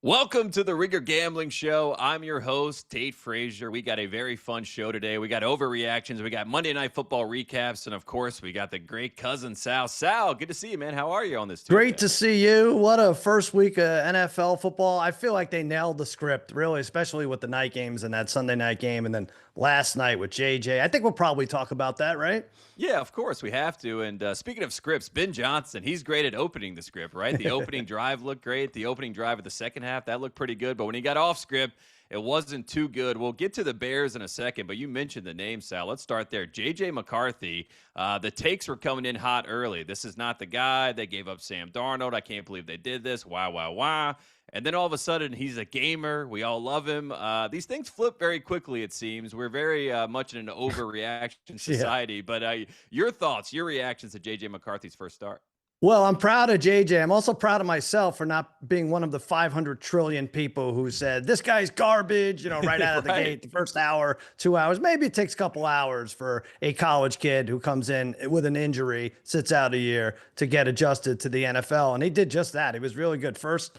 Welcome to the Rigger Gambling Show. I'm your host, Tate Frazier. We got a very fun show today. We got overreactions. We got Monday Night Football recaps. And, of course, we got the great cousin, Sal. Sal, good to see you, man. How are you on this Tuesday? Great to see you. What a first week of NFL football. I feel like they nailed the script, really, especially with the night games and that Sunday night game. And then last night with JJ. I think we'll probably talk about that, right? Yeah, of course, we have to. And speaking of scripts, Ben Johnson, he's great at opening the script, right? The opening drive looked great. The opening drive of the second half, that looked pretty good. But when he got off script, it wasn't too good. We'll get to the Bears in a second, but you mentioned the name, Sal. Let's start there. J.J. McCarthy, the takes were coming in hot early. This is not the guy. They gave up Sam Darnold. I can't believe they did this. Why? And then all of a sudden, he's a gamer. We all love him. These things flip very quickly, it seems. We're very much in an overreaction society. But your thoughts, your reactions to J.J. McCarthy's first start? Well, I'm proud of JJ. I'm also proud of myself for not being one of the 500 trillion people who said, this guy's garbage, right out of the gate, the first hour, 2 hours. Maybe it takes a couple hours for a college kid who comes in with an injury, sits out a year to get adjusted to the NFL. And he did just that. He was really good. First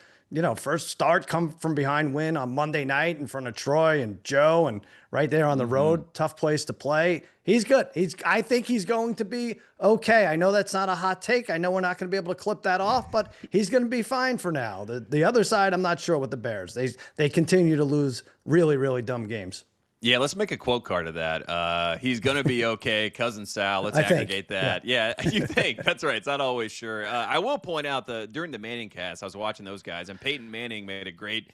start, come from behind win on Monday night in front of Troy and Joe and right there on the road. Tough place to play. He's good. I think he's going to be okay. I know that's not a hot take. I know we're not going to be able to clip that off, but he's going to be fine for now. The other side, I'm not sure with the Bears. They continue to lose really, really dumb games. Yeah, let's make a quote card of that. He's going to be okay. Cousin Sal, let's aggregate that. Yeah, you think. That's right. It's not always sure. I will point out during the Manning cast, I was watching those guys, and Peyton Manning made a great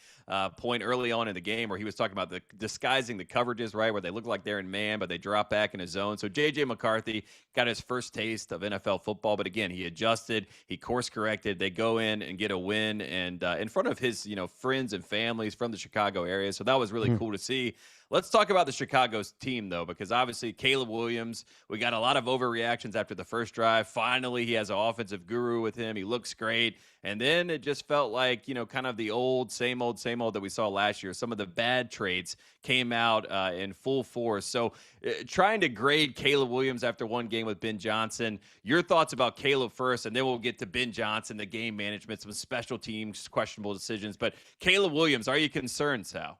point early on in the game where he was talking about the disguising the coverages, right, where they look like they're in man, but they drop back in a zone. So J.J. McCarthy got his first taste of NFL football, but again, he adjusted, he course-corrected. They go in and get a win, and in front of his friends and families from the Chicago area. So that was really cool to see. Let's talk about the Chicago's team, though, because obviously Caleb Williams, we got a lot of overreactions after the first drive. Finally, he has an offensive guru with him. He looks great. And then it just felt like, kind of the same old that we saw last year. Some of the bad traits came out in full force. So trying to grade Caleb Williams after one game with Ben Johnson, your thoughts about Caleb first, and then we'll get to Ben Johnson, the game management, some special teams, questionable decisions. But Caleb Williams, are you concerned, Sal?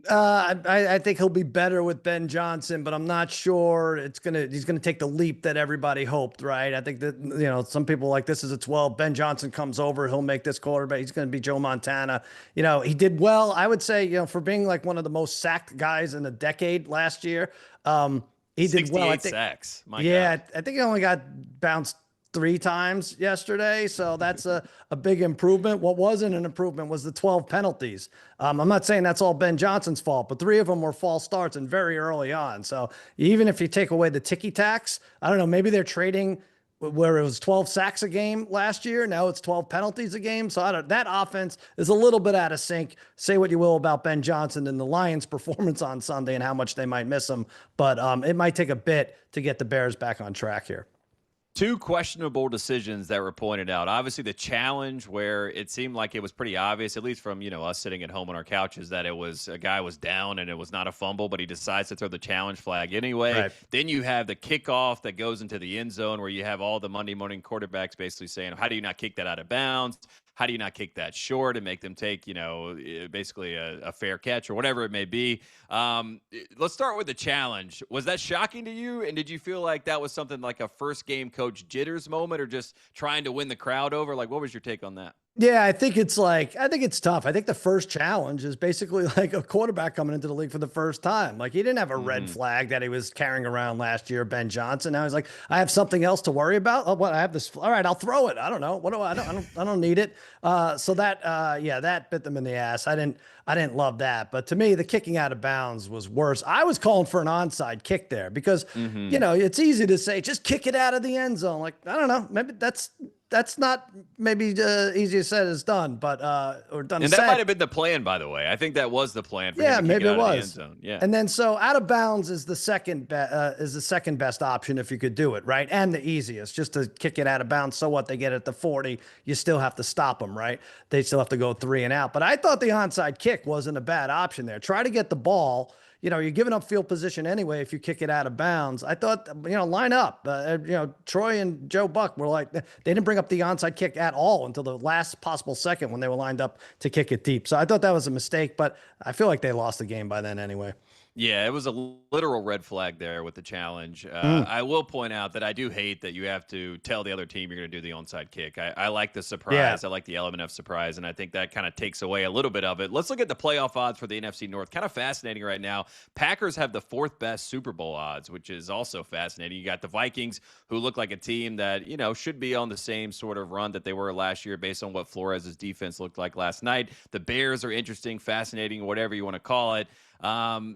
I think he'll be better with Ben Johnson, but I'm not sure he's gonna take the leap that everybody hoped, right? I think that, some people like this is a 12. Ben Johnson comes over, he'll make this quarterback. He's going to be Joe Montana. He did well. I would say, for being like one of the most sacked guys in a decade last year. He did well. I think sacks. God. I think he only got bounced 3 times yesterday. So that's a big improvement. What wasn't an improvement was the 12 penalties. I'm not saying that's all Ben Johnson's fault, but 3 of them were false starts and very early on. So even if you take away the ticky tacks, I don't know, maybe they're trading where it was 12 sacks a game last year. Now it's 12 penalties a game. So that offense is a little bit out of sync. Say what you will about Ben Johnson and the Lions' performance on Sunday and how much they might miss him. But it might take a bit to get the Bears back on track here. 2 questionable decisions that were pointed out. Obviously, the challenge where it seemed like it was pretty obvious, at least from us sitting at home on our couches, that it was a guy was down and it was not a fumble, but he decides to throw the challenge flag anyway. Right. Then you have the kickoff that goes into the end zone where you have all the Monday morning quarterbacks basically saying, how do you not kick that out of bounds? How do you not kick that short and make them take, basically a fair catch or whatever it may be? Let's start with the challenge. Was that shocking to you? And did you feel like that was something like a first game coach jitters moment or just trying to win the crowd over? Like, what was your take on that? Yeah, I think it's tough. I think the first challenge is basically like a quarterback coming into the league for the first time. Like, he didn't have a red flag that he was carrying around last year, Ben Johnson. Now he's like, I have something else to worry about. Oh, what? I have this. All right, I'll throw it. I don't know. What do I don't need it. So that bit them in the ass. I didn't love that. But to me, the kicking out of bounds was worse. I was calling for an onside kick there because, it's easy to say, just kick it out of the end zone. Like, I don't know. Maybe that's not maybe easier said as done, but or done. And that might have been the plan, by the way. I think that was the plan. For him to maybe kick it out of the was. end zone. Yeah, and then so out of bounds is the second best option if you could do it right, and the easiest, just to kick it out of bounds. So what? They get at the 40, you still have to stop them, right? They still have to go 3 and out. But I thought the onside kick wasn't a bad option there. Try to get the ball, you're giving up field position anyway if you kick it out of bounds. I thought, line up. Troy and Joe Buck were like, they didn't bring up the onside kick at all until the last possible second when they were lined up to kick it deep. So I thought that was a mistake, but I feel like they lost the game by then anyway. Yeah, it was a literal red flag there with the challenge. I will point out that I do hate that you have to tell the other team you're going to do the onside kick. I like the surprise. I like the element of surprise, and I think that kind of takes away a little bit of it. Let's look at the playoff odds for the NFC North. Kind of fascinating right now. Packers have the 4th best Super Bowl odds, which is also fascinating. You got the Vikings, who look like a team that, should be on the same sort of run that they were last year based on what Flores' defense looked like last night. The Bears are interesting, fascinating, whatever you want to call it.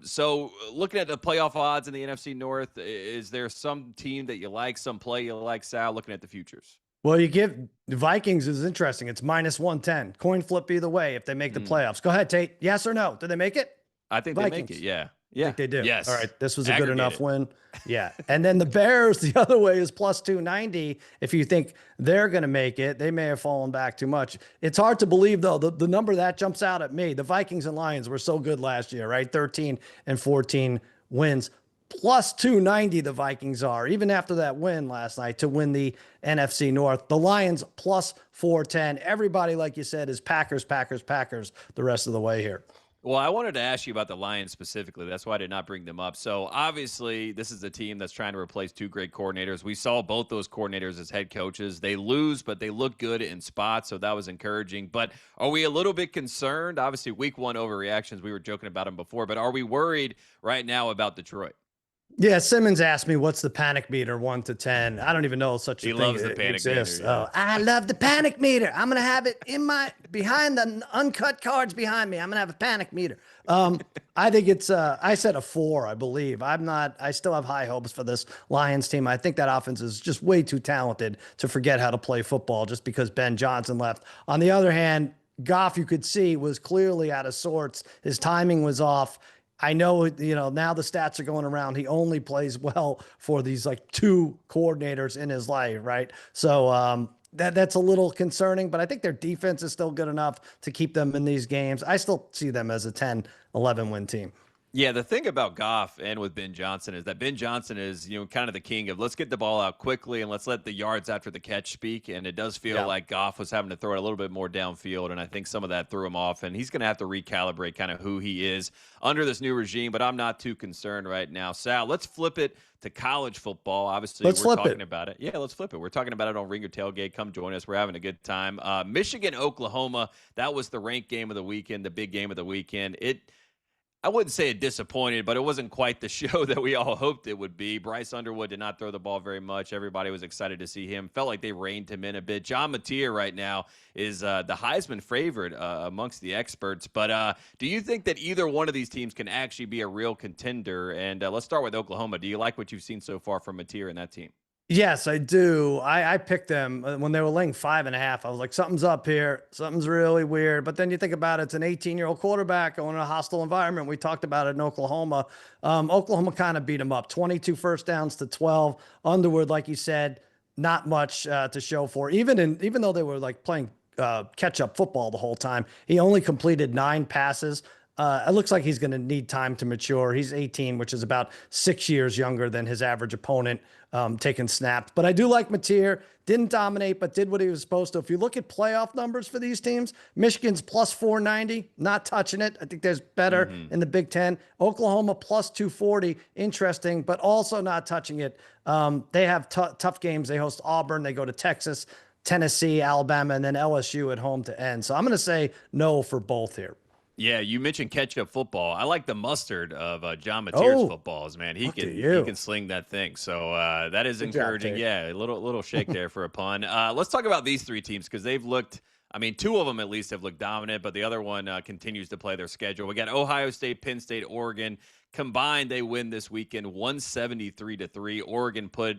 So looking at the playoff odds in the NFC North, is there some team that you like, some play you like, Sal, looking at the futures? Well, you give the Vikings is interesting. It's -110. Coin flip either way if they make the playoffs. Go ahead, Tate. Yes or no? Do they make it? I think Vikings. They make it, yeah. I think they do. Yes. All right. This was a good enough win. Yeah. And then the Bears, the other way, is +290. If you think they're going to make it, they may have fallen back too much. It's hard to believe, though, the number that jumps out at me. The Vikings and Lions were so good last year, right? 13 and 14 wins. +290 the Vikings are, even after that win last night to win the NFC North. The Lions +410. Everybody, like you said, is Packers the rest of the way here. Well, I wanted to ask you about the Lions specifically. That's why I did not bring them up. So, obviously, this is a team that's trying to replace 2 great coordinators. We saw both those coordinators as head coaches. They lose, but they look good in spots, so that was encouraging. But are we a little bit concerned? Obviously, week 1 overreactions, we were joking about them before, but are we worried right now about Detroit? Yeah, Simmons asked me, what's the panic meter, 1 to 10? I don't even know such a thing. He loves the panic meter. Yeah. Oh, I love the panic meter. I'm going to have it behind the uncut cards behind me. I'm going to have a panic meter. I think it's, I said a 4, I believe. I still have high hopes for this Lions team. I think that offense is just way too talented to forget how to play football just because Ben Johnson left. On the other hand, Goff, you could see, was clearly out of sorts. His timing was off. I know, now the stats are going around. He only plays well for these 2 coordinators in his life, right? So that's a little concerning, but I think their defense is still good enough to keep them in these games. I still see them as a 10-11 win team. Yeah, the thing about Goff and with Ben Johnson is that Ben Johnson is, kind of the king of let's get the ball out quickly and let's let the yards after the catch speak. And it does feel like Goff was having to throw it a little bit more downfield, and I think some of that threw him off. And he's going to have to recalibrate kind of who he is under this new regime, but I'm not too concerned right now. Sal, let's flip it to college football. Obviously, we're talking about it. Yeah, let's flip it. We're talking about it on Ringer Tailgate. Come join us. We're having a good time. Michigan, Oklahoma, that was the ranked game of the weekend, the big game of the weekend. I wouldn't say it disappointed, but it wasn't quite the show that we all hoped it would be. Bryce Underwood did not throw the ball very much. Everybody was excited to see him. Felt like they reined him in a bit. John Mateer right now is the Heisman favorite amongst the experts. But do you think that either one of these teams can actually be a real contender? And let's start with Oklahoma. Do you like what you've seen so far from Mateer and that team? Yes, I do. I picked them when they were laying 5.5. I was like, something's up here. Something's really weird. But then you think about it, it's an 18-year-old quarterback going in a hostile environment. We talked about it in Oklahoma. Oklahoma kind of beat them up, 22 first downs to 12. Underwood, like you said, not much to show for. Even though they were playing catch-up football the whole time, he only completed 9 passes. It looks like he's going to need time to mature. He's 18, which is about 6 years younger than his average opponent taking snaps. But I do like Mateer. Didn't dominate, but did what he was supposed to. If you look at playoff numbers for these teams, Michigan's +490, not touching it. I think there's better in the Big Ten. Oklahoma +240, interesting, but also not touching it. They have tough games. They host Auburn. They go to Texas, Tennessee, Alabama, and then LSU at home to end. So I'm going to say no for both here. Yeah, you mentioned ketchup football. I like the mustard of John Mateer's footballs, man. He can sling that thing. So that is encouraging. Yeah, a little shake there for a pun. Let's talk about these 3 teams because they've looked. I mean, 2 of them at least have looked dominant, but the other one continues to play their schedule. We got Ohio State, Penn State, Oregon. Combined, they win this weekend 173-3. Oregon put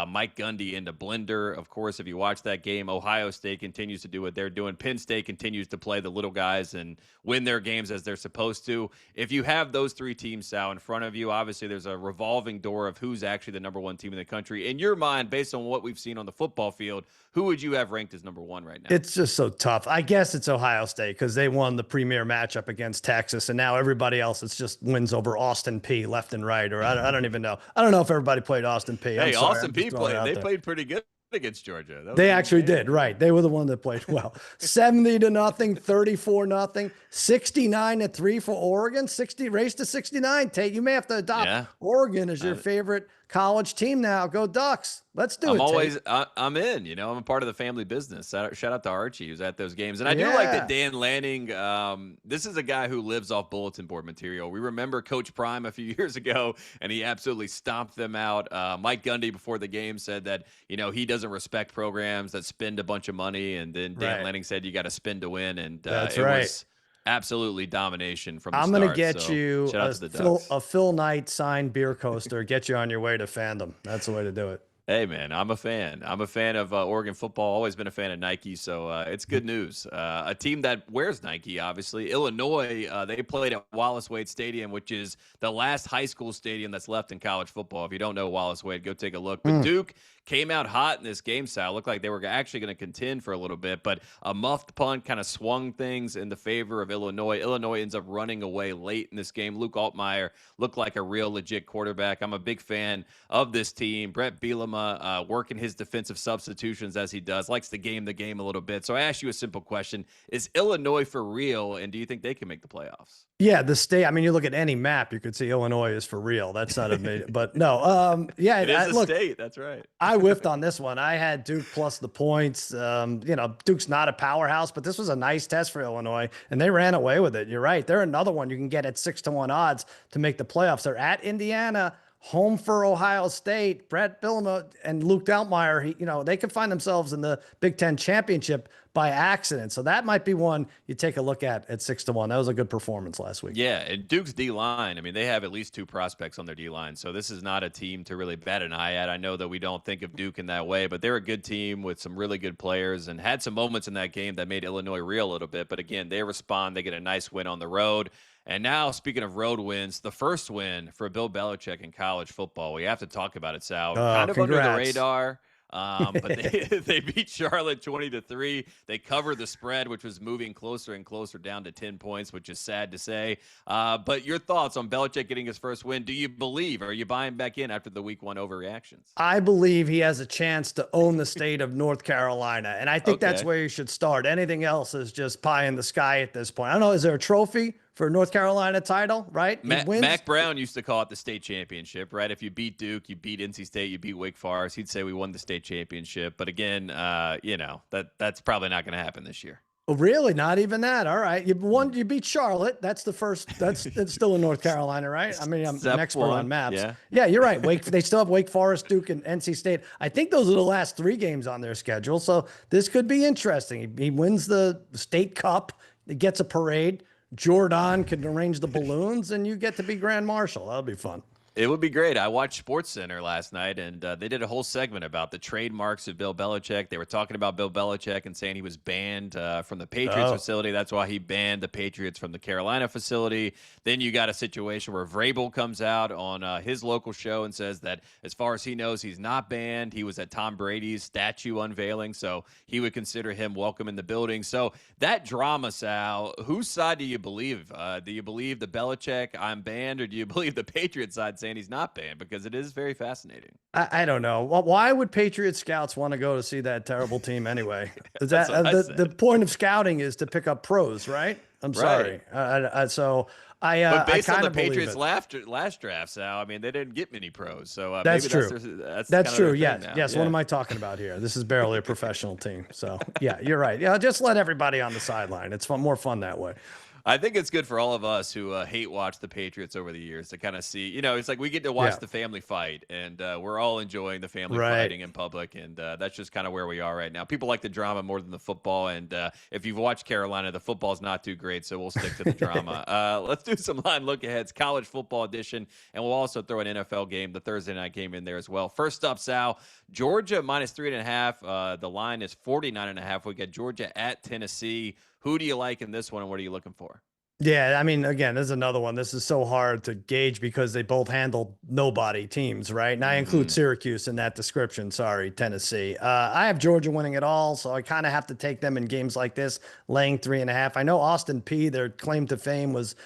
Mike Gundy into blender. Of course, if you watch that game, Ohio State continues to do what they're doing. Penn State continues to play the little guys and win their games as they're supposed to. If you have those 3 teams, Sal, in front of you, obviously there's a revolving door of who's actually the number 1 team in the country. In your mind, based on what we've seen on the football field, who would you have ranked as number 1 right now? It's just so tough. I guess it's Ohio State because they won the premier matchup against Texas, and now everybody else, it's just wins over Austin Austin P left and right, or I don't even know. I don't know if everybody played Austin P. Hey, Austin P played. They played pretty good against Georgia. They actually did, right? They were the one that played well. 70-0, 34-0, 69-3 for Oregon. 60 race to 69. Tate, you may have to adopt Oregon as your favorite college team now. Go Ducks. Let's do it. I'm in, I'm a part of the family business. Shout out to Archie who's at those games. And I do like that Dan Lanning, this is a guy who lives off bulletin board material. We remember Coach Prime a few years ago, and he absolutely stomped them out. Mike Gundy before the game said that, he doesn't respect programs that spend a bunch of money. And then Dan Lanning said, you got to spend to win. And That's it was absolutely domination from the start. I'm going to get you a Phil Knight signed beer coaster, get you on your way to fandom. That's the way to do it. Hey, man, I'm a fan. I'm a fan of Oregon football. Always been a fan of Nike, so it's good news. A team that wears Nike, obviously. Illinois, they played at Wallace Wade Stadium, which is the last high school stadium that's left in college football. If you don't know Wallace Wade, go take a look. But Duke came out hot in this game, Sal. Looked like they were actually going to contend for a little bit, but a muffed punt kind of swung things in the favor of Illinois. Illinois ends up running away late in this game. Luke Altmaier looked like a real legit quarterback. I'm a big fan of this team. Brett Bielema working his defensive substitutions as he does, likes to game the game a little bit. So I ask you a simple question. Is Illinois for real, and do you think they can make the playoffs? Yeah, the state. I mean, you look at any map, you could see Illinois is for real. That's not a but no. Yeah, it is a state. That's right. I whiffed on this one. I had Duke plus the points. Duke's not a powerhouse, but this was a nice test for Illinois, and they ran away with it. You're right. They're another one you can get at 6-1 odds to make the playoffs. They're at Indiana, home for Ohio State. Brett Bielema and Luke Altmaier, they could find themselves in the Big Ten championship by accident. So that might be one you take a look at 6-1. That was a good performance last week. Yeah, and Duke's D-line, I mean, they have at least 2 prospects on their D-line. So this is not a team to really bet an eye at. I know that we don't think of Duke in that way, but they're a good team with some really good players and had some moments in that game that made Illinois reel a little bit. But again, they respond. They get a nice win on the road. And now, speaking of road wins, the first win for Bill Belichick in college football. We have to talk about it, Sal. Kind of under the radar. But they beat Charlotte 20-3. They covered the spread, which was moving closer and closer down to 10 points, which is sad to say. But your thoughts on Belichick getting his first win? Do you believe? Are you buying back in after the week 1 overreactions? I believe he has a chance to own the state of North Carolina, and I think that's where you should start. Anything else is just pie in the sky at this point. I don't know. Is there a trophy for North Carolina title, right? Mac Brown used to call it the state championship, right? If you beat Duke, you beat NC State, you beat Wake Forest, he'd say we won the state championship. But again, that's probably not going to happen this year. Oh, really? Not even that? All right. You beat Charlotte. That's the first. That's still in North Carolina, right? I mean, I'm an expert on maps. Yeah, you're right. They still have Wake Forest, Duke, and NC State. I think those are the last 3 games on their schedule. So this could be interesting. He wins the state cup. He gets a parade. Jordan can arrange the balloons, and you get to be Grand Marshal. That'll be fun. It would be great. I watched SportsCenter last night, and they did a whole segment about the trademarks of Bill Belichick. They were talking about Bill Belichick and saying he was banned from the Patriots facility. That's why he banned the Patriots from the Carolina facility. Then you got a situation where Vrabel comes out on his local show and says that as far as he knows, he's not banned. He was at Tom Brady's statue unveiling, so he would consider him welcome in the building. So that drama, Sal, whose side do you believe? Do you believe the Belichick, I'm banned, or do you believe the Patriots side saying he's not banned? Because it is very fascinating. I don't know. Why would Patriot scouts want to go to see that terrible team anyway? The point of scouting is to pick up pros, right? I'm sorry. But based on the Patriots' last draft, Sal, I mean, they didn't get many pros. So that's true. That's true. Yes. Yeah. What am I talking about here? This is barely a professional team. So yeah, you're right. Yeah, just let everybody on the sideline. It's more fun that way. I think it's good for all of us who hate watch the Patriots over the years to kind of see, it's like we get to watch the family fight, and we're all enjoying the family fighting in public, and that's just kind of where we are right now. People like the drama more than the football, and if you've watched Carolina, the football's not too great, so we'll stick to the drama. Let's do some line look-aheads, college football edition, and we'll also throw an NFL game, the Thursday night game in there as well. First up, Sal, Georgia -3.5. The line is 49.5. We got Georgia at Tennessee. Who do you like in this one, and what are you looking for? Yeah, I mean, again, this is another one. This is so hard to gauge because they both handle nobody teams, right? And I include Syracuse in that description. Sorry, Tennessee. I have Georgia winning it all, so I kind of have to take them in games like this, laying 3.5. I know Austin P, their claim to fame was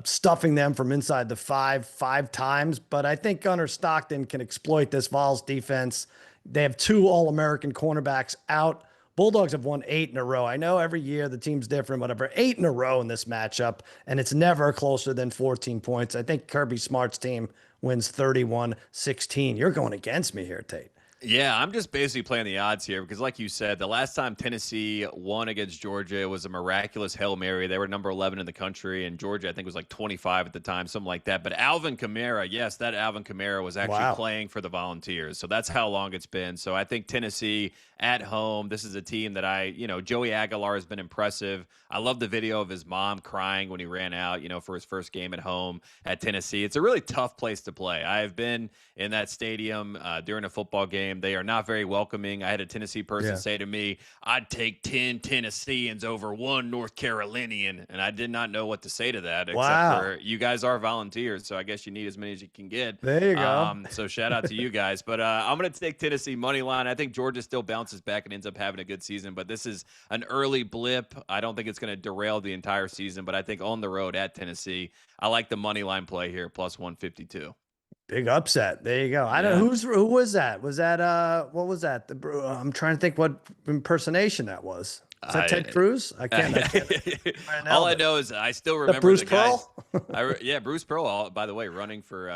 stuffing them from inside the five times. But I think Gunnar Stockton can exploit this Vols defense. They have 2 All-American cornerbacks out. Bulldogs have won 8 in a row. I know every year the team's different, whatever. 8 in a row in this matchup, and it's never closer than 14 points. I think Kirby Smart's team wins 31-16. You're going against me here, Tate. Yeah, I'm just basically playing the odds here because, like you said, the last time Tennessee won against Georgia, it was a miraculous Hail Mary. They were number 11 in the country, and Georgia, I think, was like 25 at the time, something like that. But Alvin Kamara, yes, that Alvin Kamara was actually playing for the Volunteers. So that's how long it's been. So I think Tennessee at home, this is a team that Joey Aguilar has been impressive. I love the video of his mom crying when he ran out, for his first game at home at Tennessee. It's a really tough place to play. I have been in that stadium during a football game. They are not very welcoming. I had a Tennessee person say to me, I'd take 10 Tennesseans over 1 North Carolinian. And I did not know what to say to that, except for you guys are Volunteers. So I guess you need as many as you can get. There you go. So shout out to you guys. But I'm going to take Tennessee money line. I think Georgia still bounces back and ends up having a good season. But this is an early blip. I don't think it's going to derail the entire season. But I think on the road at Tennessee, I like the money line play here, plus 152. Big upset. There you go. I don't know who was that? Was that what was that? I'm trying to think what impersonation that was. Is that Ted Cruz? I can't. All I know is I still remember Bruce Pearl. Bruce Pearl. By the way, running for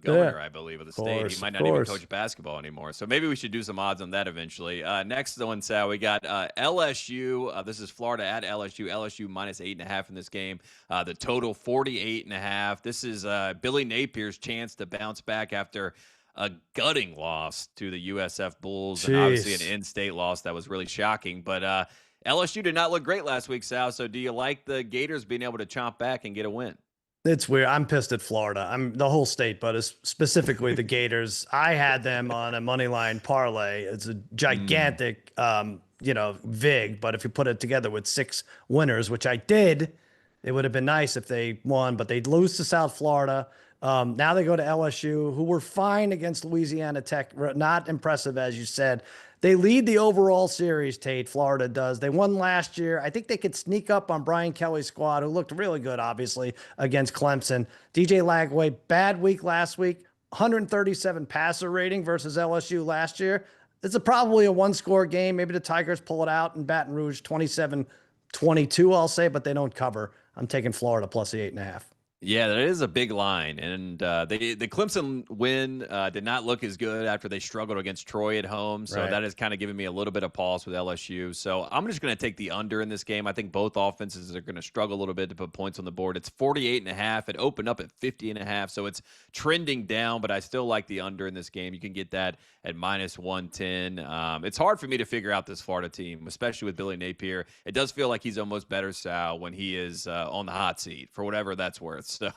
governor, I believe, of the state. He might not even coach basketball anymore. So maybe we should do some odds on that eventually. Next one, Sal, we got LSU. This is Florida at LSU. LSU minus 8.5 in this game. The total 48.5. This is Billy Napier's chance to bounce back after a gutting loss to the USF Bulls, and obviously an in-state loss that was really shocking. But LSU did not look great last week, Sal. So do you like the Gators being able to chomp back and get a win? It's weird. I'm pissed at Florida. I'm the whole state, but specifically the Gators. I had them on a money line parlay. It's a gigantic, vig. But if you put it together with 6 winners, which I did, it would have been nice if they won. But they'd lose to South Florida. Now they go to LSU, who were fine against Louisiana Tech. Not impressive, as you said. They lead the overall series, Tate. Florida does. They won last year. I think they could sneak up on Brian Kelly's squad, who looked really good, obviously, against Clemson. DJ Lagway, bad week last week. 137 passer rating versus LSU last year. It's probably a 1-score game. Maybe the Tigers pull it out in Baton Rouge, 27-22, I'll say, but they don't cover. I'm taking Florida plus the 8.5. Yeah, that is a big line. And the Clemson win did not look as good after they struggled against Troy at home. So that has kind of given me a little bit of pause with LSU. So I'm just going to take the under in this game. I think both offenses are going to struggle a little bit to put points on the board. It's 48.5. It opened up at 50.5. So it's trending down, but I still like the under in this game. You can get that at minus 110. It's hard for me to figure out this Florida team, especially with Billy Napier. It does feel like he's almost better, Sal, when he is on the hot seat, for whatever that's worth. So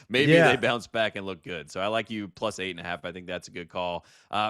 maybe they bounce back and look good. So I like you plus 8.5. I think that's a good call.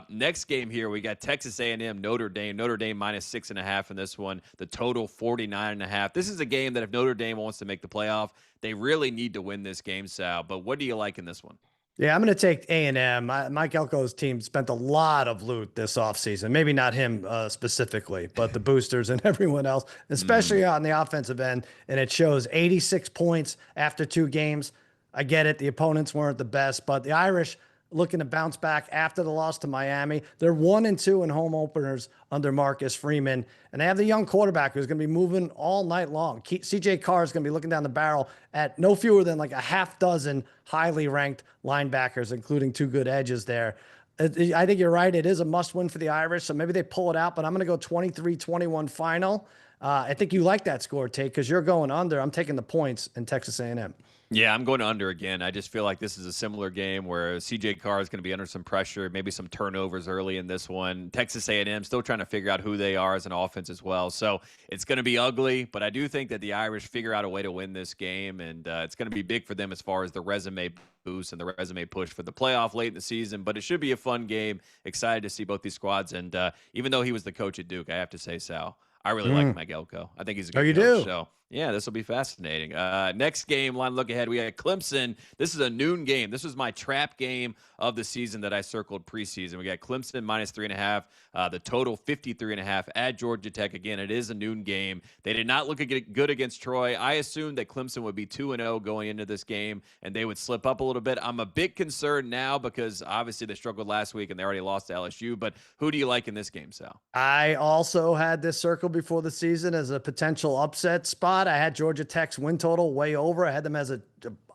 Next game here, we got Texas A&M, Notre Dame. Notre Dame minus 6.5 in this one. The total 49.5. This is a game that if Notre Dame wants to make the playoff, they really need to win this game, Sal. But what do you like in this one? Yeah, I'm going to take A&M. Mike Elko's team spent a lot of loot this offseason. Maybe not him specifically, but the boosters and everyone else, especially on the offensive end. And it shows 86 points after 2 games. I get it. The opponents weren't the best, but the Irish looking to bounce back after the loss to Miami. They're 1-2 in home openers under Marcus Freeman. And they have the young quarterback who's going to be moving all night long. CJ Carr is going to be looking down the barrel at no fewer than like a half dozen highly ranked linebackers, including 2 good edges there. I think you're right. It is a must win for the Irish. So maybe they pull it out, but I'm going to go 23-21 final. I think you like that score, Tate, because you're going under. I'm taking the points in Texas A&M. Yeah, I'm going under again. I just feel like this is a similar game where CJ Carr is going to be under some pressure, maybe some turnovers early in this one. Texas A&M still trying to figure out who they are as an offense as well. So it's going to be ugly, but I do think that the Irish figure out a way to win this game, and it's going to be big for them as far as the resume boost and the resume push for the playoff late in the season. But it should be a fun game. Excited to see both these squads. And even though he was the coach at Duke, I have to say, Sal, I really like Mike Elko. I think he's a good Oh, you coach. do? So, yeah, this will be fascinating. Next game, line look ahead. We had Clemson. This is a noon game. This was my trap game of the season that I circled preseason. We got Clemson minus 3.5. The total 53.5 at Georgia Tech. Again, it is a noon game. They did not look good against Troy. I assumed that Clemson would be 2-0 going into this game, and they would slip up a little bit. I'm a bit concerned now because obviously they struggled last week and they already lost to LSU. But who do you like in this game, Sal? I also had this circle before the season as a potential upset spot. I had Georgia Tech's win total way over. I had them as a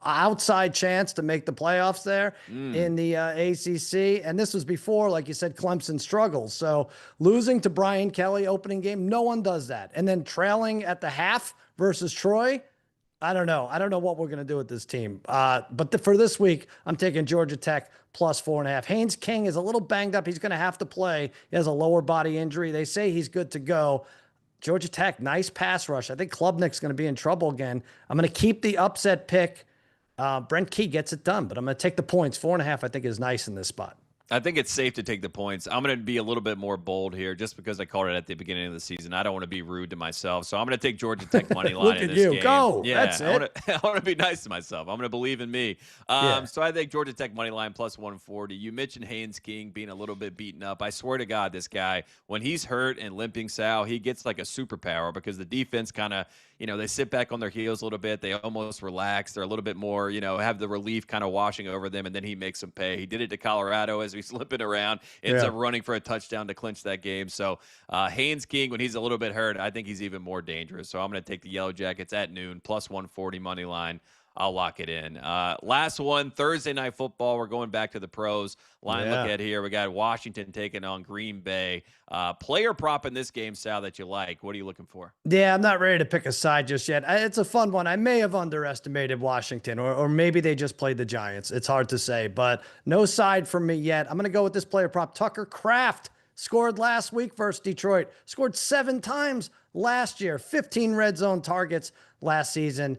outside chance to make the playoffs there in the ACC. And this was before, like you said, Clemson struggles. So losing to Brian Kelly opening game, no one does that. And then trailing at the half versus Troy, I don't know. I don't know what we're going to do with this team. But for this week, I'm taking Georgia Tech plus 4.5. Haynes King is a little banged up. He's going to have to play. He has a lower body injury. They say he's good to go. Georgia Tech, nice pass rush. I think Klubnik's going to be in trouble again. I'm going to keep the upset pick. Brent Key gets it done, but I'm going to take the points. 4.5, I think, is nice in this spot. I think it's safe to take the points. I'm going to be a little bit more bold here just because I called it at the beginning of the season. I don't want to be rude to myself. So I'm going to take Georgia Tech money line in this game. Go. Yeah, that's it. I want to be nice to myself. I'm going to believe in me. So I think Georgia Tech money line plus 140. You mentioned Haynes King being a little bit beaten up. I swear to God, this guy, when he's hurt and limping, Sal, he gets like a superpower because the defense kind of, they sit back on their heels a little bit. They almost relax. They're a little bit more, have the relief kind of washing over them, and then he makes them pay. He did it to Colorado as he's slipping around, ends up running for a touchdown to clinch that game. So Haynes King, when he's a little bit hurt, I think he's even more dangerous. So I'm going to take the Yellow Jackets at noon, plus 140 money line. I'll lock it in. Last one, Thursday Night Football. We're going back to the pros. Look at here. We got Washington taking on Green Bay. Player prop in this game, Sal, that you like. What are you looking for? Yeah, I'm not ready to pick a side just yet. It's a fun one. I may have underestimated Washington, or maybe they just played the Giants. It's hard to say, but no side for me yet. I'm going to go with this player prop. Tucker Kraft scored last week versus Detroit. Scored 7 times last year. 15 red zone targets last season.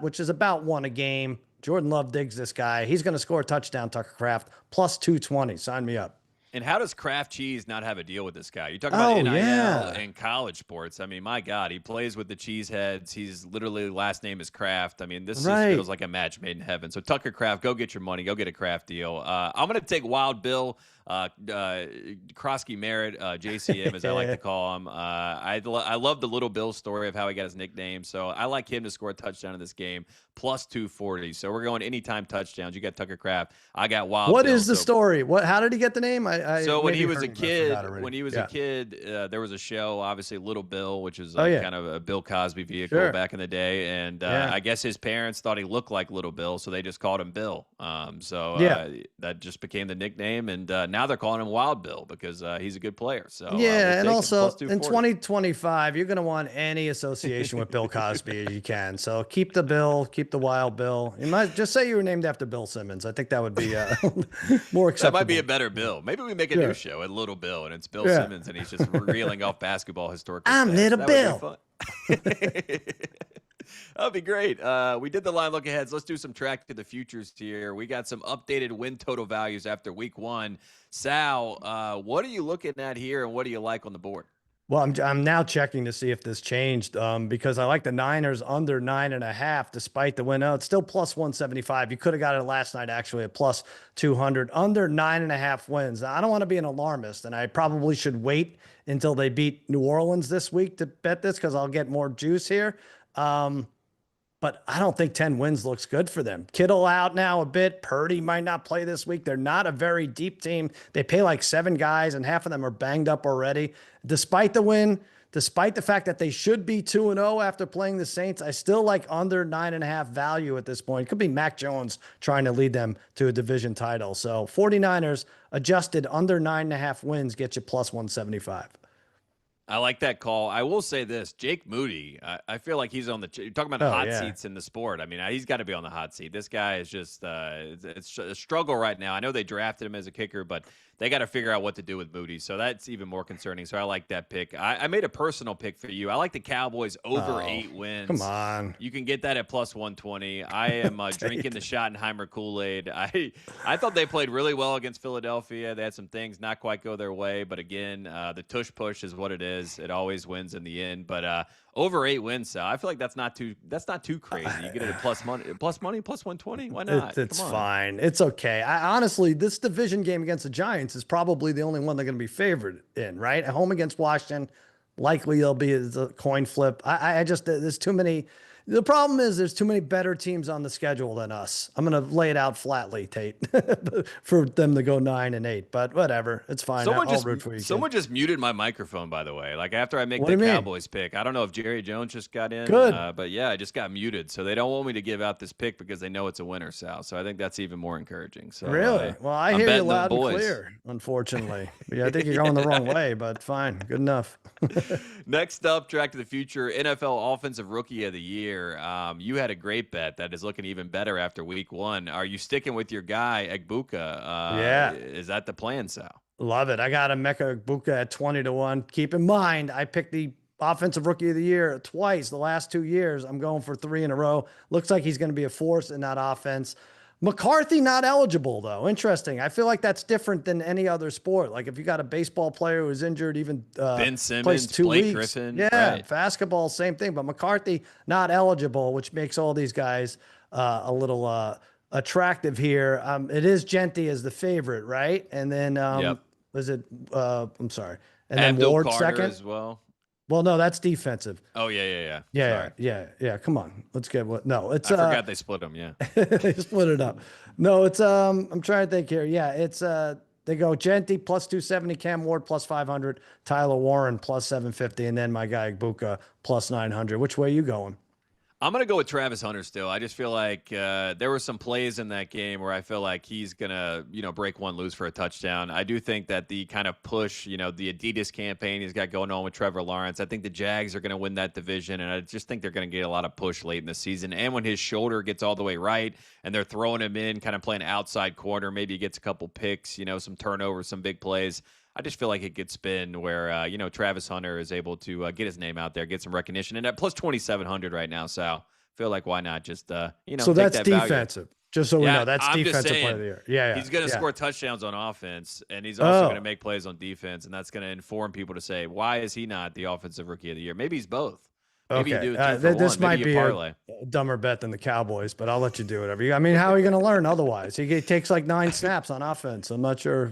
Which is about 1 a game. Jordan Love digs this guy. He's going to score a touchdown, Tucker Kraft, plus 220. Sign me up. And how does Kraft Cheese not have a deal with this guy? You're talking about NIL and college sports. I mean, my God, he plays with the Cheeseheads. He's literally, last name is Kraft. I mean, this just feels like a match made in heaven. So Tucker Kraft, go get your money. Go get a Kraft deal. I'm going to take Wild Bill. Krosky Merritt, JCM, as I like to call him. I love the Little Bill story of how he got his nickname. So I like him to score a touchdown in this game, plus 240. So we're going anytime touchdowns. You got Tucker Kraft. I got Wild Bill. What is the story? How did he get the name? So when he was a kid, there was a show, obviously Little Bill, which is kind of a Bill Cosby vehicle back in the day. And I guess his parents thought he looked like Little Bill, so they just called him Bill. That just became the nickname. And now they're calling him Wild Bill because he's a good player. So and also in 2025, you're going to want any association with Bill Cosby as you can. So keep the Bill, keep the Wild Bill. You might just say you were named after Bill Simmons. I think that would be more acceptable. That might be a better Bill. Maybe we make a new show at Little Bill, and it's Bill Simmons, and he's just reeling off basketball historical. I'm Little Bill. That'd be great. We did the line look aheads. Let's do some track to the futures here. We got some updated win total values after week 1. Sal, what are you looking at here, and what do you like on the board? Well, I'm now checking to see if this changed because I like the Niners under 9.5 despite the win. Oh, it's still plus 175. You could have got it last night actually at plus 200. Under 9.5 wins. Now, I don't want to be an alarmist, and I probably should wait until they beat New Orleans this week to bet this because I'll get more juice here. But I don't think 10 wins looks good for them. Kittle out now a bit. Purdy might not play this week. They're not a very deep team. They pay like 7 guys, and half of them are banged up already. Despite the win, despite the fact that they should be 2-0 after playing the Saints, I still like under 9.5 value at this point. It could be Mac Jones trying to lead them to a division title. So 49ers adjusted under 9.5 wins get you plus 175. I like that call. I will say this, Jake Moody, I feel like he's on you're talking about hot seats in the sport. I mean, he's got to be on the hot seat. This guy is just, it's a struggle right now. I know they drafted him as a kicker, but they got to figure out what to do with Moody. So that's even more concerning. So I like that pick. I made a personal pick for you. I like the Cowboys over 8 wins. Come on. You can get that at plus 120. I am drinking the Schottenheimer Kool-Aid. I thought they played really well against Philadelphia. They had some things not quite go their way. But again, the tush push is what it is. It always wins in the end. But over 8 wins, Sal. I feel like that's not too crazy. You get it at plus money, plus 120. Why not? It's fine. It's okay. Honestly, this division game against the Giants is probably the only one they're going to be favored in, right? At home against Washington, likely it'll be a coin flip. I just, there's too many. The problem is there's too many better teams on the schedule than us. I'm going to lay it out flatly, Tate, for them to go 9-8, but whatever. It's fine. Someone just muted my microphone, by the way. Like after I make the Cowboys pick, I don't know if Jerry Jones just got in. Good. But yeah, I just got muted. So they don't want me to give out this pick because they know it's a winner, Sal. So I think that's even more encouraging. So really? Well, I hear you loud and clear, unfortunately. Yeah, I think you're going the wrong way, but fine. Good enough. Next up, track to the future, NFL Offensive Rookie of the Year. You had a great bet that is looking even better after week 1. Are you sticking with your guy, Egbuka? Yeah. Is that the plan, Sal? Love it. I got a Micah Egbuka at 20-1. Keep in mind, I picked the Offensive Rookie of the Year twice the last 2 years. I'm going for 3 in a row. Looks like he's going to be a force in that offense. McCarthy not eligible, though. Interesting. I feel like that's different than any other sport. Like if you got a baseball player who's injured, even Ben Simmons, plays 2 Blake weeks. Griffin. Yeah, right. Basketball, same thing. But McCarthy not eligible, which makes all these guys a little attractive here. It is Genty as the favorite, right? And then was it? I'm sorry. And then Ward Carter second as well. Well, no, that's defensive. Oh yeah. Yeah. Come on, let's get what? No, it's. I forgot they split them. Yeah, they split it up. No, it's. I'm trying to think here. Yeah, it's. They go Genty plus 270, Cam Ward plus 500, Tyler Warren plus 750, and then my guy Egbuka plus 900. Which way are you going? I'm going to go with Travis Hunter still. I just feel like there were some plays in that game where I feel like he's going to, break one loose for a touchdown. I do think that the kind of push, the Adidas campaign he's got going on with Trevor Lawrence, I think the Jags are going to win that division, and I just think they're going to get a lot of push late in the season. And when his shoulder gets all the way right and they're throwing him in, kind of playing outside corner, maybe he gets a couple picks, some turnovers, some big plays. I just feel like it could spin where, Travis Hunter is able to get his name out there, get some recognition. And at plus 2,700 right now, Sal, feel like why not just, So take that's that defensive. Value. Just so we know, that's defensive player of the year. Yeah. He's going to score touchdowns on offense, and he's also going to make plays on defense, and that's going to inform people to say, why is he not the offensive rookie of the year? Maybe he's both. Maybe okay. you do it this might be a dumber bet than the Cowboys, but I'll let you do whatever. How are you going to learn otherwise? He takes like 9 snaps on offense. I'm not sure.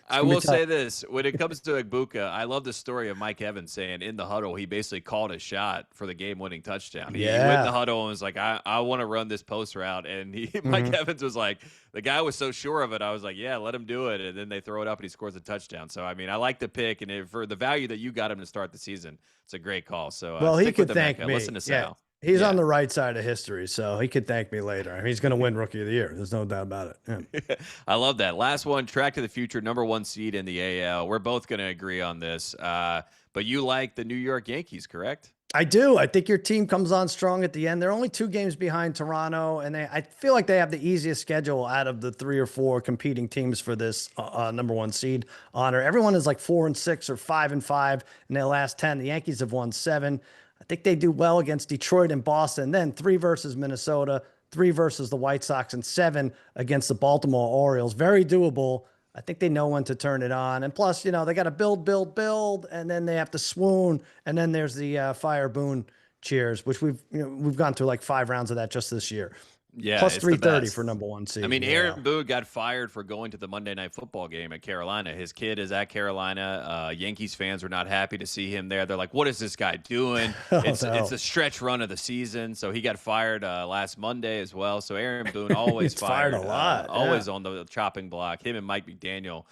I will say this. When it comes to Egbuka, I love the story of Mike Evans saying in the huddle, he basically called a shot for the game-winning touchdown. He went in the huddle and was like, I want to run this post route. And Mike Evans was like, the guy was so sure of it. I was like, yeah, let him do it. And then they throw it up and he scores a touchdown. So, I like the pick. And for the value that you got him to start the season, it's a great call. So, he could thank me. Listen to Sal. He's on the right side of history, so he could thank me later. He's going to win Rookie of the Year. There's no doubt about it. Yeah. I love that. Last one, track to the future, number 1 seed in the AL. We're both going to agree on this. But you like the New York Yankees, correct? I do. I think your team comes on strong at the end. They're only 2 games behind Toronto, and I feel like they have the easiest schedule out of the 3 or 4 competing teams for this number 1 seed honor. Everyone is like 4-6 or 5-5 in their last 10. The Yankees have won 7. I think they do well against Detroit and Boston. Then 3 versus Minnesota, 3 versus the White Sox, and 7 against the Baltimore Orioles. Very doable. I think they know when to turn it on. And plus, they got to build, and then they have to swoon. And then there's the Fire Boone cheers, which we've gone through like 5 rounds of that just this year. Yeah, plus 330 for number 1 seed. Aaron Boone got fired for going to the Monday Night Football game at Carolina. His kid is at Carolina. Yankees fans were not happy to see him there. They're like, "What is this guy doing?" It's a stretch run of the season, so he got fired last Monday as well. So Aaron Boone always fired a lot, always on the chopping block. Him and Mike McDaniel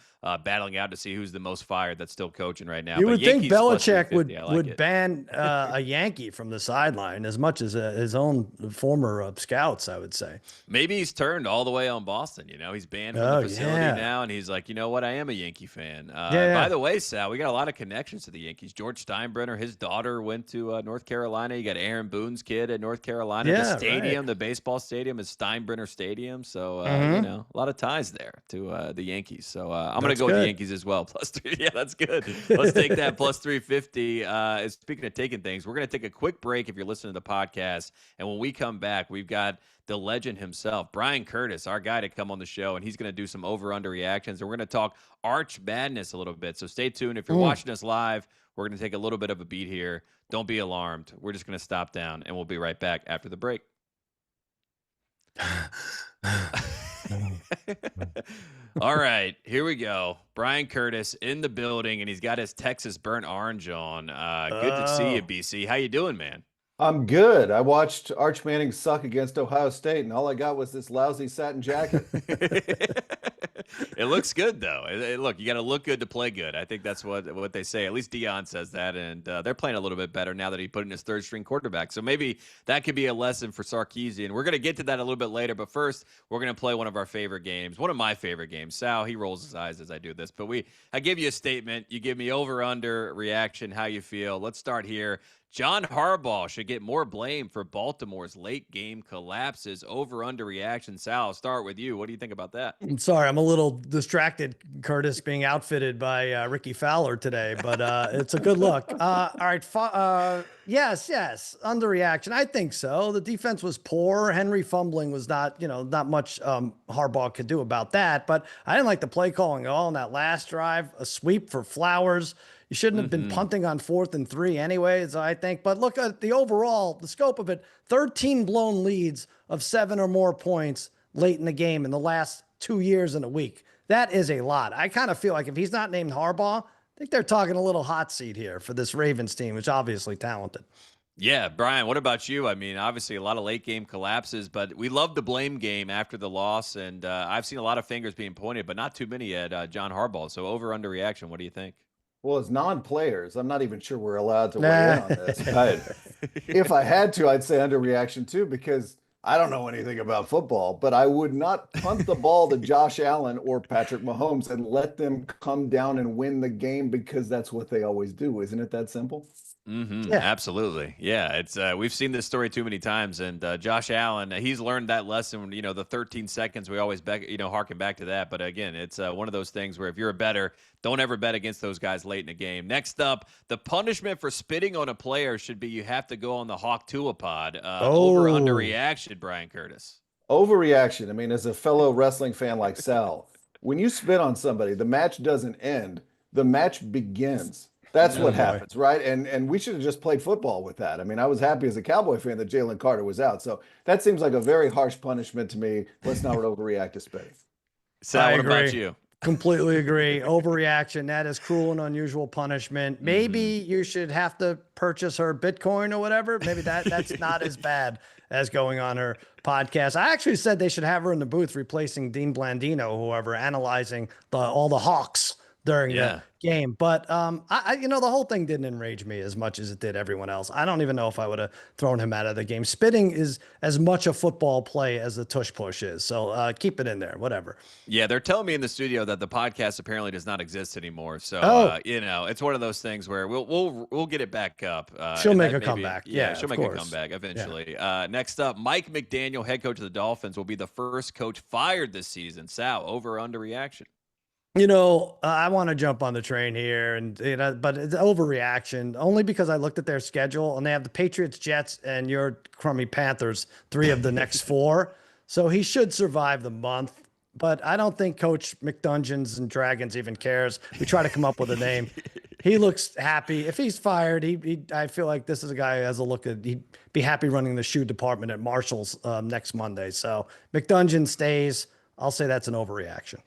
battling out to see who's the most fired that's still coaching right now. You would think Belichick would ban a Yankee from the sideline as much as his own former scouts, I would say. Maybe he's turned all the way on Boston. He's banned from the facility now, and he's like, you know what? I am a Yankee fan. By the way, Sal, we got a lot of connections to the Yankees. George Steinbrenner, his daughter went to North Carolina. You got Aaron Boone's kid at North Carolina. The stadium, the baseball stadium, is Steinbrenner Stadium. So, a lot of ties there to the Yankees. So I'm going to to go with the Yankees as well. +3. Yeah, that's good. Let's take that +350. Speaking of taking things, we're going to take a quick break if you're listening to the podcast. And when we come back, we've got the legend himself, Bryan Curtis, our guy to come on the show, and he's going to do some over-under reactions. And we're going to talk Arch Madness a little bit. So stay tuned. If you're watching us live, we're going to take a little bit of a beat here. Don't be alarmed. We're just going to stop down, and we'll be right back after the break. All right, here we go. Bryan Curtis in the building, and he's got his Texas burnt orange on. Good to see you, BC. How you doing, man? I'm good. I watched Arch Manning suck against Ohio State, and all I got was this lousy satin jacket. It looks good, though. Look, you got to look good to play good. I think that's what they say. At least Deion says that, and they're playing a little bit better now that he put in his third-string quarterback. So maybe that could be a lesson for Sarkisian. We're going to get to that a little bit later, but first, we're going to play one of our favorite games, one of my favorite games. Sal, he rolls his eyes as I do this, but I give you a statement. You give me over-under reaction, how you feel. Let's start here. John Harbaugh should get more blame for Baltimore's late game collapses. Over under reaction. Sal, I'll start with you. What do you think about that? I'm sorry, I'm a little distracted, Curtis, being outfitted by Ricky Fowler today, but it's a good look. All right. Yes. Underreaction. I think so. The defense was poor. Henry fumbling was not much Harbaugh could do about that, but I didn't like the play calling at all in that last drive. A sweep for Flowers. You shouldn't have been punting on 4th and 3 anyways, I think. But look at the scope of it. 13 blown leads of 7 or more points late in the game in the last 2 years in a week. That is a lot. I kind of feel like if he's not named Harbaugh, I think they're talking a little hot seat here for this Ravens team, which is obviously talented. Yeah, Brian, what about you? I mean, obviously a lot of late game collapses, but we love the blame game after the loss, and I've seen a lot of fingers being pointed, but not too many at John Harbaugh. So over under reaction, what do you think? Well, as non-players, I'm not even sure we're allowed to weigh in on this. If I had to, I'd say underreaction too, because I don't know anything about football, but I would not punt the ball to Josh Allen or Patrick Mahomes and let them come down and win the game because that's what they always do. Isn't it that simple? Yeah, absolutely. Yeah, it's we've seen this story too many times, and Josh Allen, he's learned that lesson. The 13 seconds we always harken back to that. But again, it's one of those things where if you're a bettor, don't ever bet against those guys late in a game. Next up, the punishment for spitting on a player should be you have to go on the Hawk Tua pod. Over under reaction, Bryan Curtis. Overreaction. I mean, as a fellow wrestling fan like Sal, when you spit on somebody, the match doesn't end. The match begins. That's what happens, right? And we should have just played football with that. I mean, I was happy as a Cowboy fan that Jaylen Carter was out. So that seems like a very harsh punishment to me. Let's not overreact to spitting. Sal, what about you? Completely agree. Overreaction. That is cruel and unusual punishment. Maybe you should have to purchase her Bitcoin or whatever. Maybe that's not as bad as going on her podcast. I actually said they should have her in the booth replacing Dean Blandino, whoever, analyzing all the Hawks during the game. But the whole thing didn't enrage me as much as it did everyone else. I don't even know if I would have thrown him out of the game. Spitting is as much a football play as the tush push is. So keep it in there, whatever. Yeah, they're telling me in the studio that the podcast apparently does not exist anymore. So it's one of those things where we'll get it back up. She'll make a comeback. Yeah, she'll make a comeback eventually. Yeah. Next up, Mike McDaniel, head coach of the Dolphins, will be the first coach fired this season. Sal, over or under reaction? I want to jump on the train here, but it's overreaction only because I looked at their schedule and they have the Patriots, Jets, and your crummy Panthers, 3 of the next 4. So he should survive the month, but I don't think Coach McDungeons and Dragons even cares. We try to come up with a name. He looks happy. If he's fired, I feel like this is a guy who has a look at, he'd be happy running the shoe department at Marshall's next Monday. So McDungeon stays. I'll say that's an overreaction.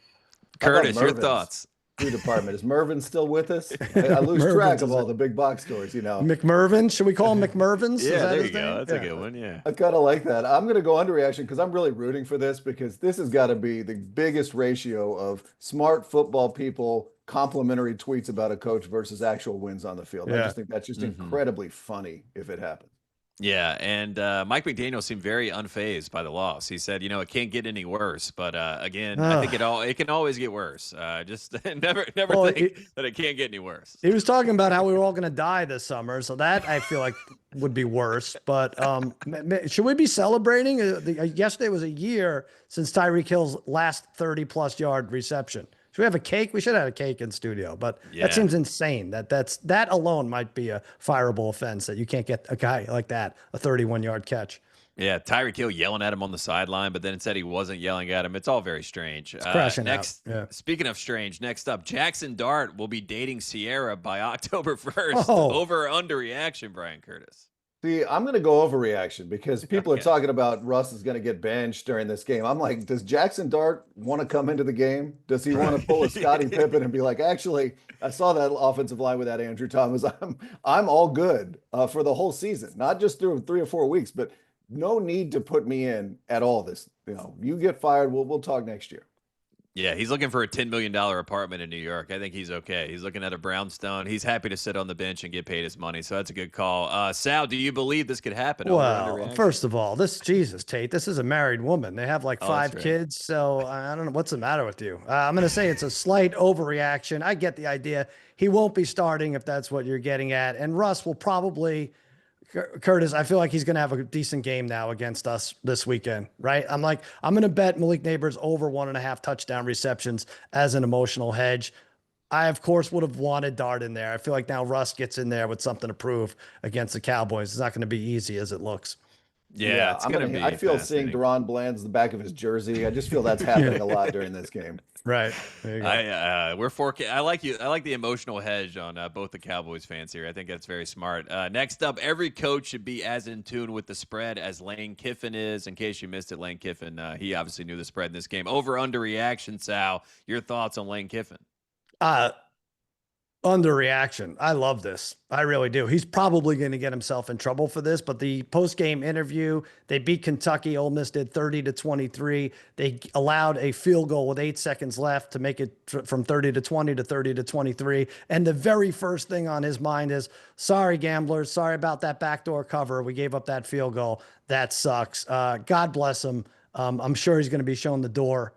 Curtis, your thoughts? Shoe department. Is Mervin still with us? I lose track of all the big box stores, McMervin? Should we call him McMervins? Yeah, there you go. That's a good one, yeah. I kind of like that. I'm going to go underreaction because I'm really rooting for this because this has got to be the biggest ratio of smart football people complimentary tweets about a coach versus actual wins on the field. I just think that's just incredibly funny if it happens. Yeah, and Mike McDaniel seemed very unfazed by the loss. He said, it can't get any worse. But again, I think it can always get worse. Just never think that it can't get any worse. He was talking about how we were all going to die this summer, so that I feel like would be worse. But should we be celebrating? Yesterday was a year since Tyreek Hill's last 30-plus yard reception. Should we have a cake? We should have a cake in studio, but that seems insane. That alone might be a fireable offense that you can't get a guy like that, a 31-yard catch. Yeah, Tyreek Hill yelling at him on the sideline, but then it said he wasn't yelling at him. It's all very strange. It's crashing out. Yeah. Speaking of strange, next up, Jackson Dart will be dating Sierra by October 1st. Over or under reaction, Bryan Curtis? See, I'm going to go overreaction because people are talking about Russ is going to get benched during this game. I'm like, does Jackson Dart want to come into the game? Does he want to pull a Scottie Pippen and be like, actually, I saw that offensive line with that Andrew Thomas. I'm all good for the whole season, not just through 3 or 4 weeks, but no need to put me in at all. This, you get fired. We'll talk next year. Yeah, he's looking for a $10 million apartment in New York. I think he's okay. He's looking at a brownstone. He's happy to sit on the bench and get paid his money. So that's a good call. Sal, do you believe this could happen? Well, first of all, Jesus, Tate, this is a married woman. They have like 5 kids. So I don't know what's the matter with you. I'm going to say it's a slight overreaction. I get the idea. He won't be starting if that's what you're getting at. And Russ will probably, Curtis, I feel like he's going to have a decent game now against us this weekend, right? I'm going to bet Malik Neighbors over 1.5 touchdown receptions as an emotional hedge. I, of course, would have wanted Dart in there. I feel like now Russ gets in there with something to prove against the Cowboys. It's not going to be easy as it looks. Yeah, it's going to be. I feel seeing Deron Bland's the back of his jersey. I just feel that's happening a lot during this game. Right. There you go. I like you. I like the emotional hedge on both the Cowboys fans here. I think that's very smart. Next up, every coach should be as in tune with the spread as Lane Kiffin is. In case you missed it, Lane Kiffin, he obviously knew the spread in this game. Over under reaction, Sal. Your thoughts on Lane Kiffin? Underreaction. I love this. I really do. He's probably going to get himself in trouble for this, but the post-game interview, they beat Kentucky. Ole Miss did 30-23. They allowed a field goal with 8 seconds left to make it from 30-20 to 30-23. And the very first thing on his mind is, sorry, gamblers. Sorry about that backdoor cover. We gave up that field goal. That sucks. God bless him. I'm sure he's going to be shown the door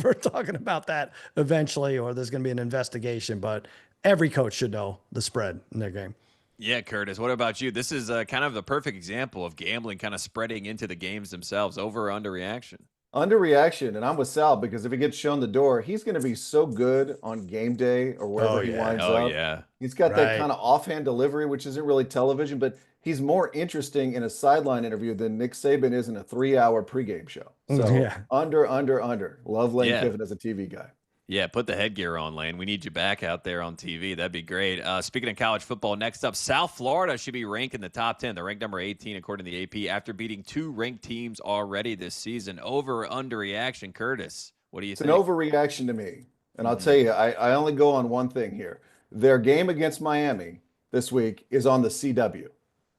for talking about that eventually, or there's going to be an investigation, but every coach should know the spread in their game. Yeah, Curtis, what about you? This is kind of the perfect example of gambling kind of spreading into the games themselves. Over or under reaction? Under reaction, and I'm with Sal because if he gets shown the door, he's going to be so good on game day or wherever he winds up. Yeah. He's got that kind of offhand delivery, which isn't really television, but he's more interesting in a sideline interview than Nick Saban is in a 3-hour pregame show. So under. Love Lane Kiffin as a TV guy. Yeah, put the headgear on, Lane. We need you back out there on TV. That'd be great. Speaking of college football, next up, South Florida should be ranked in the top 10. They're ranked number 18 according to the AP after beating 2 ranked teams already this season. Over or under reaction, Curtis? What do you think? It's an overreaction to me. And I'll tell you, I only go on one thing here. Their game against Miami this week is on the CW.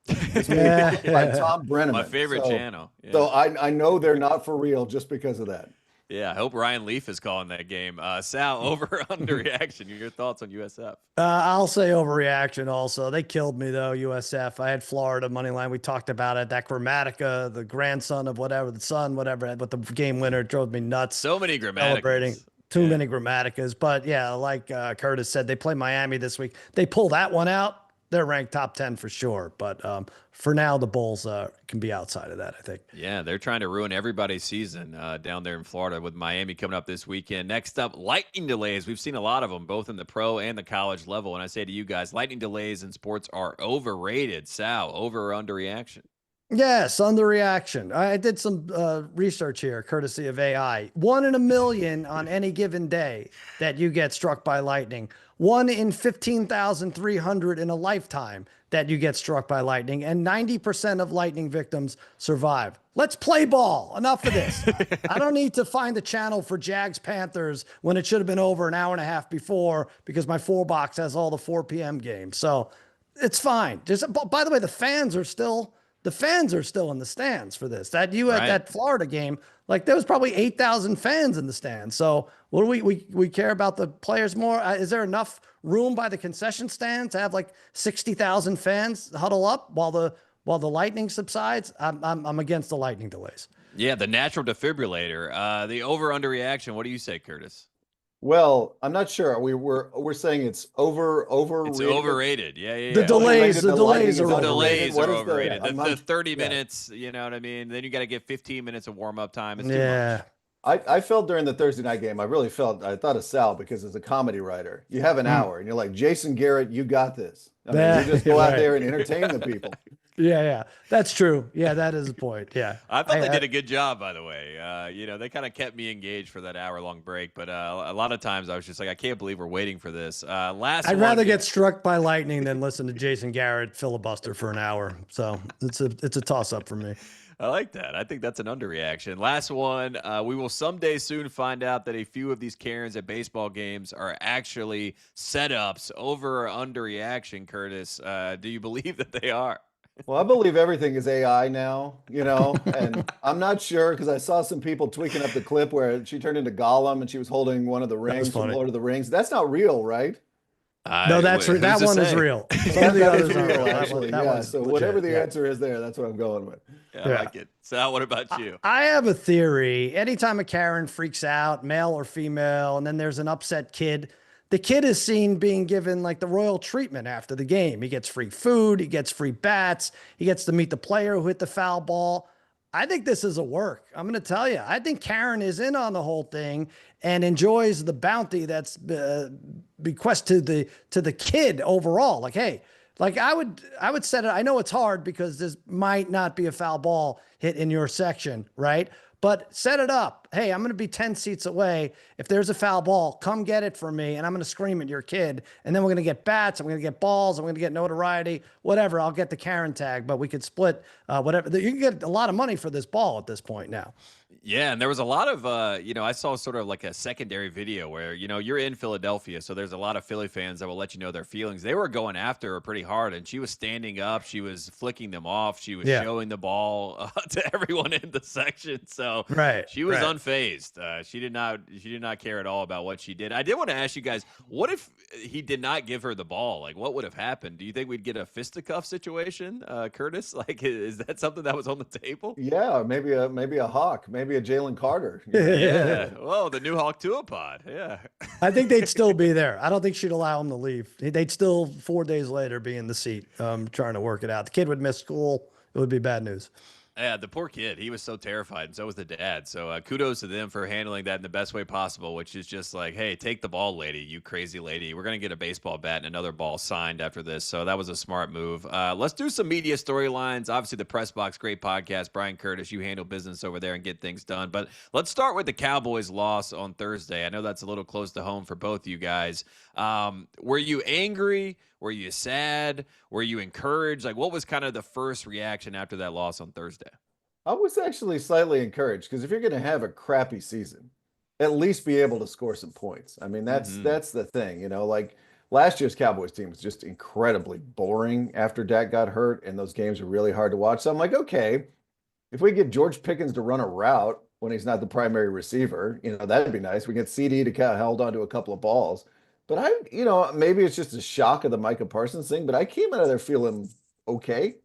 It's by Tom Brennan. My favorite channel. Yeah. So I know they're not for real just because of that. Yeah, I hope Ryan Leaf is calling that game. Sal, over or under reaction? Your thoughts on USF? I'll say overreaction also. They killed me, though, USF. I had Florida money line. We talked about it. That Grammatica, the grandson of whatever, the son, whatever, but the game winner drove me nuts. So many Grammaticas. Celebrating. Too many Grammaticas. But, yeah, like Curtis said, they play Miami this week. They pull that one out. They're ranked top 10 for sure. But for now, the Bulls can be outside of that, I think. Yeah, they're trying to ruin everybody's season down there in Florida with Miami coming up this weekend. Next up, lightning delays. We've seen a lot of them, both in the pro and the college level. And I say to you guys, lightning delays in sports are overrated. Sal, over or under reaction? Yes, underreaction. I did some research here, courtesy of AI. 1 in a million on any given day that you get struck by lightning. 1 in 15,300 in a lifetime that you get struck by lightning, and 90% of lightning victims survive. Let's play ball. Enough of this. I don't need to find the channel for Jags Panthers when it should have been over an hour and a half before because my 4 box has all the 4 p.m. games. So it's fine. By the way, the fans are still in the stands for this. At that Florida game, like there was probably 8,000 fans in the stands. So what do we care about the players more? Is there enough room by the concession stand to have like 60,000 fans huddle up while the lightning subsides? I'm against the lightning delays. Yeah, the natural defibrillator. The over under reaction. What do you say, Curtis? Well, I'm not sure. We're saying it's overrated. It's overrated. Yeah. The delays are overrated. The 30 minutes, you know what I mean? Then you got to get 15 minutes of warm-up time. It's too much. I felt during the Thursday night game, I thought of Sal because as a comedy writer, you have an hour and you're like, Jason Garrett, you got this. I mean, you just go out there and entertain the people. Yeah, that's true. Yeah, that is a point. Yeah, I thought they did a good job, by the way. They kind of kept me engaged for that hour-long break, but a lot of times I was just like, I can't believe we're waiting for this. I'd rather get struck by lightning than listen to Jason Garrett filibuster for an hour. So it's a toss-up for me. I like that. I think that's an underreaction. Last one. We will someday soon find out that a few of these Karens at baseball games are actually setups. Over or underreaction, Curtis? Do you believe that they are? Well, I believe everything is AI now, and I'm not sure because I saw some people tweaking up the clip where she turned into Gollum and she was holding one of the rings from Lord of the Rings. That's not real, right? No, that one is real. Some of the others are real, actually. Yeah. So whatever the answer is there, that's what I'm going with. Yeah, I like it. Sal, what about you? I have a theory. Anytime a Karen freaks out, male or female, and then there's an upset kid, the kid is seen being given like the royal treatment after the game. He gets free food. He gets free bats. He gets to meet the player who hit the foul ball. I think this is a work. I'm going to tell you. I think Karen is in on the whole thing and enjoys the bounty that's bequested to the kid overall. Like, hey, like I would set it. I know it's hard because this might not be a foul ball hit in your section, right? But set it up. Hey, I'm going to be 10 seats away. If there's a foul ball, come get it for me. And I'm going to scream at your kid. And then we're going to get bats. I'm going to get balls. I'm going to get notoriety, whatever. I'll get the Karen tag, but we could split whatever. You can get a lot of money for this ball at this point now. Yeah, and there was a lot of, I saw sort of like a secondary video where, you're in Philadelphia, so there's a lot of Philly fans that will let you know their feelings. They were going after her pretty hard, and she was standing up. She was flicking them off. She was showing the ball to everyone in the section. So she was unfazed. She did not care at all about what she did. I did want to ask you guys, what if he did not give her the ball? Like, what would have happened? Do you think we'd get a fisticuff situation, Curtis? Like, is that something that was on the table? Yeah, maybe a hawk, maybe a Jaylen Carter. Yeah. Well, the new Hawk Tuapod. Yeah. I think they'd still be there. I don't think she'd allow him to leave. They'd still 4 days later be in the seat trying to work it out. The kid would miss school. It would be bad news. Yeah, the poor kid. He was so terrified, and so was the dad. So kudos to them for handling that in the best way possible, which is just like, hey, take the ball, lady, you crazy lady. We're going to get a baseball bat and another ball signed after this. So that was a smart move. Let's do some media storylines. Obviously, the Press Box, great podcast. Bryan Curtis, you handle business over there and get things done. But let's start with the Cowboys' loss on Thursday. I know that's a little close to home for both of you guys. Were you angry? Were you sad? Were you encouraged? Like, what was kind of the first reaction after that loss on Thursday? I was actually slightly encouraged because if you're going to have a crappy season, at least be able to score some points. I mean, that's the thing, like last year's Cowboys team was just incredibly boring after Dak got hurt, and those games were really hard to watch. So I'm like, okay, if we get George Pickens to run a route when he's not the primary receiver, that'd be nice. We get CD to kind of hold on to a couple of balls. But maybe it's just a shock of the Micah Parsons thing, but I came out of there feeling okay.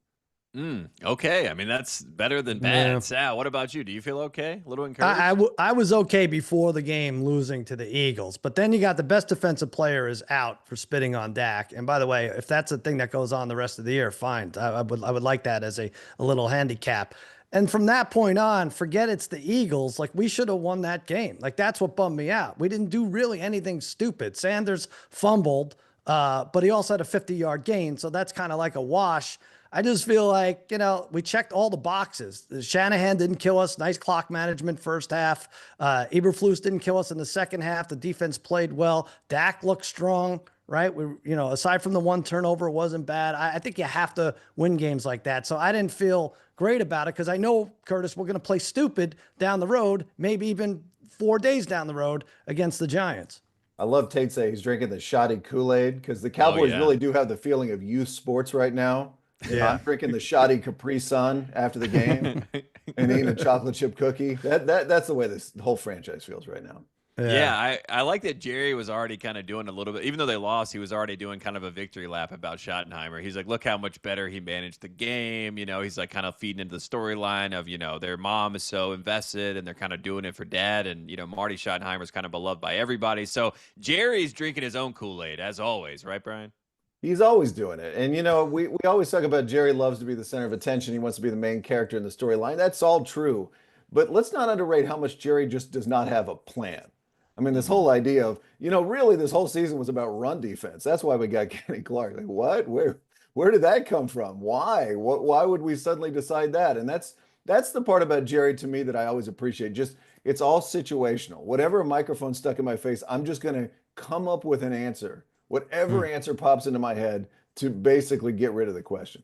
Okay. I mean, that's better than bad. Yeah. Sal, what about you? Do you feel okay? A little encouraged? I was okay before the game losing to the Eagles, but then you got the best defensive player is out for spitting on Dak. And by the way, if that's a thing that goes on the rest of the year, fine. I would like that as a little handicap. And from that point on, forget it's the Eagles. Like, we should have won that game. Like, that's what bummed me out. We didn't do really anything stupid. Sanders fumbled, but he also had a 50-yard gain. So that's kind of like a wash. I just feel like, we checked all the boxes. Shanahan didn't kill us. Nice clock management first half. Eberflus didn't kill us in the second half. The defense played well. Dak looked strong, right? Aside from the one turnover, it wasn't bad. I think you have to win games like that. So I didn't feel great about it because I know, Curtis, we're going to play stupid down the road, maybe even 4 days down the road against the Giants. I love Tate say he's drinking the shoddy Kool-Aid because the Cowboys really do have the feeling of youth sports right now. Yeah, I'm drinking the shoddy Capri Sun after the game and eating a chocolate chip cookie. That's the way this whole franchise feels right now. Yeah, I like that Jerry was already kind of doing a little bit, even though they lost, he was already doing kind of a victory lap about Schottenheimer. He's like, look how much better he managed the game. He's like kind of feeding into the storyline of, their mom is so invested and they're kind of doing it for dad. And, Marty Schottenheimer's kind of beloved by everybody. So Jerry's drinking his own Kool-Aid as always, right, Bryan? He's always doing it. And, we always talk about Jerry loves to be the center of attention. He wants to be the main character in the storyline. That's all true. But let's not underrate how much Jerry just does not have a plan. I mean, this whole idea of, really this whole season was about run defense. That's why we got Kenny Clark. Like, what? Where did that come from? Why? Why would we suddenly decide that? And that's the part about Jerry to me that I always appreciate. Just it's all situational. Whatever a microphone stuck in my face, I'm just going to come up with an answer. Whatever answer pops into my head to basically get rid of the question.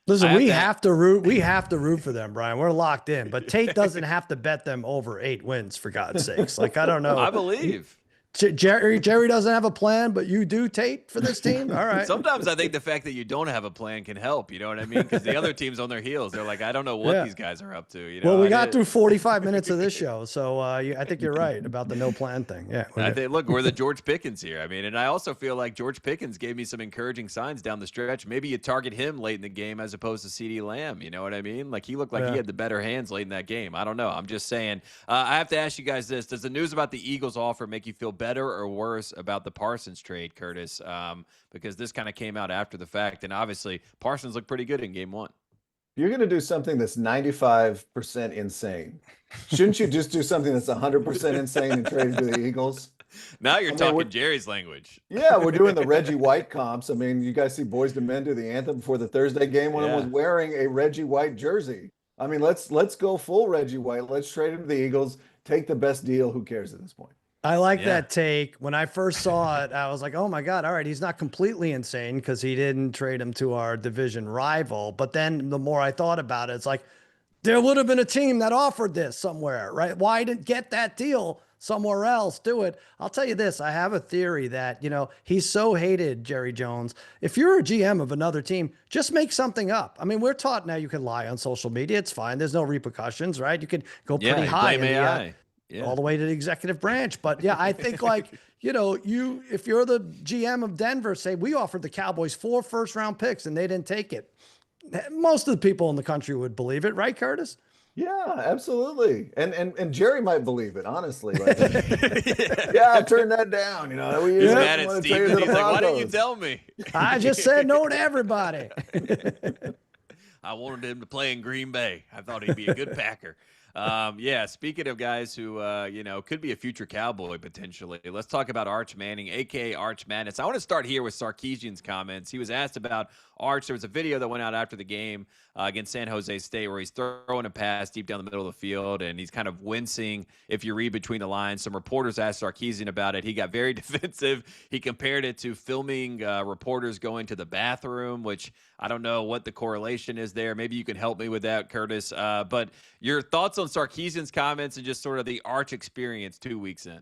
Listen, we have to root for them, Brian. We're locked in, but Tate doesn't have to bet them over 8 wins, for God's sakes. Like, I don't know. I believe. Jerry doesn't have a plan, but you do, Tate, for this team? All right. Sometimes I think the fact that you don't have a plan can help. You know what I mean? Because the other team's on their heels. They're like, I don't know what these guys are up to. Well, we got through 45 minutes of this show, so I think you're right about the no plan thing. Yeah. I think, look, we're the George Pickens here. I mean, and I also feel like George Pickens gave me some encouraging signs down the stretch. Maybe you target him late in the game as opposed to CeeDee Lamb. You know what I mean? Like, he looked like he had the better hands late in that game. I don't know. I'm just saying. I have to ask you guys this. Does the news about the Eagles offer make you feel better or worse about the Parsons trade, Curtis? Because this kind of came out after the fact, and obviously Parsons looked pretty good in game 1. You're going to do something that's 95% insane. Shouldn't you just do something that's 100% insane and trade to the Eagles? Now you're talking Jerry's language. Yeah, we're doing the Reggie White comps. I mean, you guys see Boys to Men do the anthem before the Thursday game. One of them was wearing a Reggie White jersey. I mean, let's go full Reggie White. Let's trade him to the Eagles. Take the best deal. Who cares at this point? I like that take. When I first saw it, I was like, oh my God, all right, he's not completely insane because he didn't trade him to our division rival. But then the more I thought about it, it's like, there would have been a team that offered this somewhere, right? Why didn't get that deal somewhere else? Do it. I'll tell you this. I have a theory that, he's so hated, Jerry Jones. If you're a GM of another team, just make something up. I mean, we're taught now you can lie on social media. It's fine. There's no repercussions, right? You could go pretty high in AI. All the way to the executive branch. But yeah, I think if you're the GM of Denver, say we offered the Cowboys 4 first-round picks and they didn't take it. Most of the people in the country would believe it, right, Curtis? Yeah, absolutely. And Jerry might believe it, honestly. Like, turn that down. He's mad at Steve. He's like, why didn't you tell me? I just said no to everybody. I wanted him to play in Green Bay. I thought he'd be a good Packer. Speaking of guys who, could be a future Cowboy potentially, let's talk about Arch Manning, a.k.a. Arch Madness. I want to start here with Sarkisian's comments. He was asked about Arch. There was a video that went out after the game against San Jose State where he's throwing a pass deep down the middle of the field, and he's kind of wincing if you read between the lines. Some reporters asked Sarkisian about it. He got very defensive. He compared it to filming reporters going to the bathroom, which I don't know what the correlation is there. Maybe you can help me with that, Curtis. But your thoughts on Sarkisian's comments and just sort of the Arch experience 2 weeks in?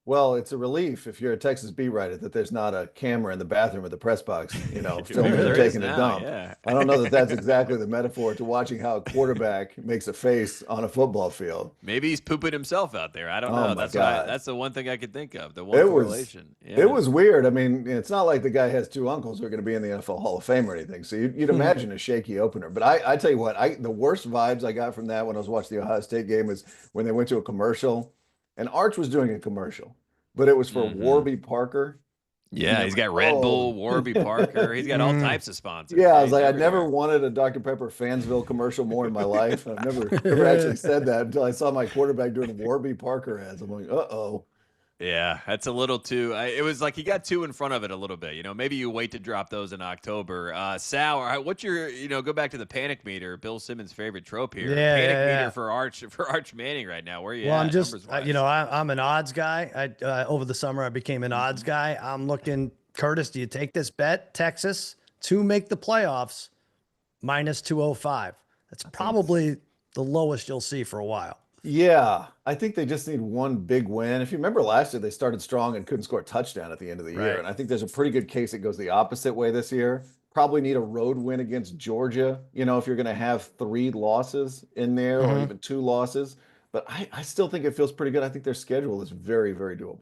Well, it's a relief if you're a Texas beat writer that there's not a camera in the bathroom of the press box, filming him taking a dump. Yeah. I don't know that that's exactly the metaphor to watching how a quarterback makes a face on a football field. Maybe he's pooping himself out there. I don't know. That's the one thing I could think of. The one correlation. It was weird. I mean, it's not like the guy has 2 uncles who are going to be in the NFL Hall of Fame or anything. So you'd imagine a shaky opener. But I tell you what, the worst vibes I got from that when I was watching the Ohio State game was when they went to a commercial. And Arch was doing a commercial, but it was for Warby Parker. Yeah, he's got Red Bull, Warby Parker. He's got all types of sponsors. Yeah, I was like, I never wanted a Dr. Pepper Fansville commercial more in my life. I've never actually said that until I saw my quarterback doing Warby Parker ads. I'm like, uh-oh. Yeah, that's a little too. It was like he got 2 in front of it a little bit. Maybe you wait to drop those in October. Sal, what's your? Go back to the panic meter. Bill Simmons' favorite trope here. Panic meter for Arch Manning right now. Where are you? Well, I'm just, I'm an odds guy. Over the summer I became an odds guy. I'm looking. Curtis, do you take this bet? Texas to make the playoffs, -205. That's probably the lowest you'll see for a while. Yeah, I think they just need one big win. If you remember last year, they started strong and couldn't score a touchdown at the end of the year. And I think there's a pretty good case it goes the opposite way this year. Probably need a road win against Georgia, if you're going to have 3 losses in there or even 2 losses. But I still think it feels pretty good. I think their schedule is very, very doable.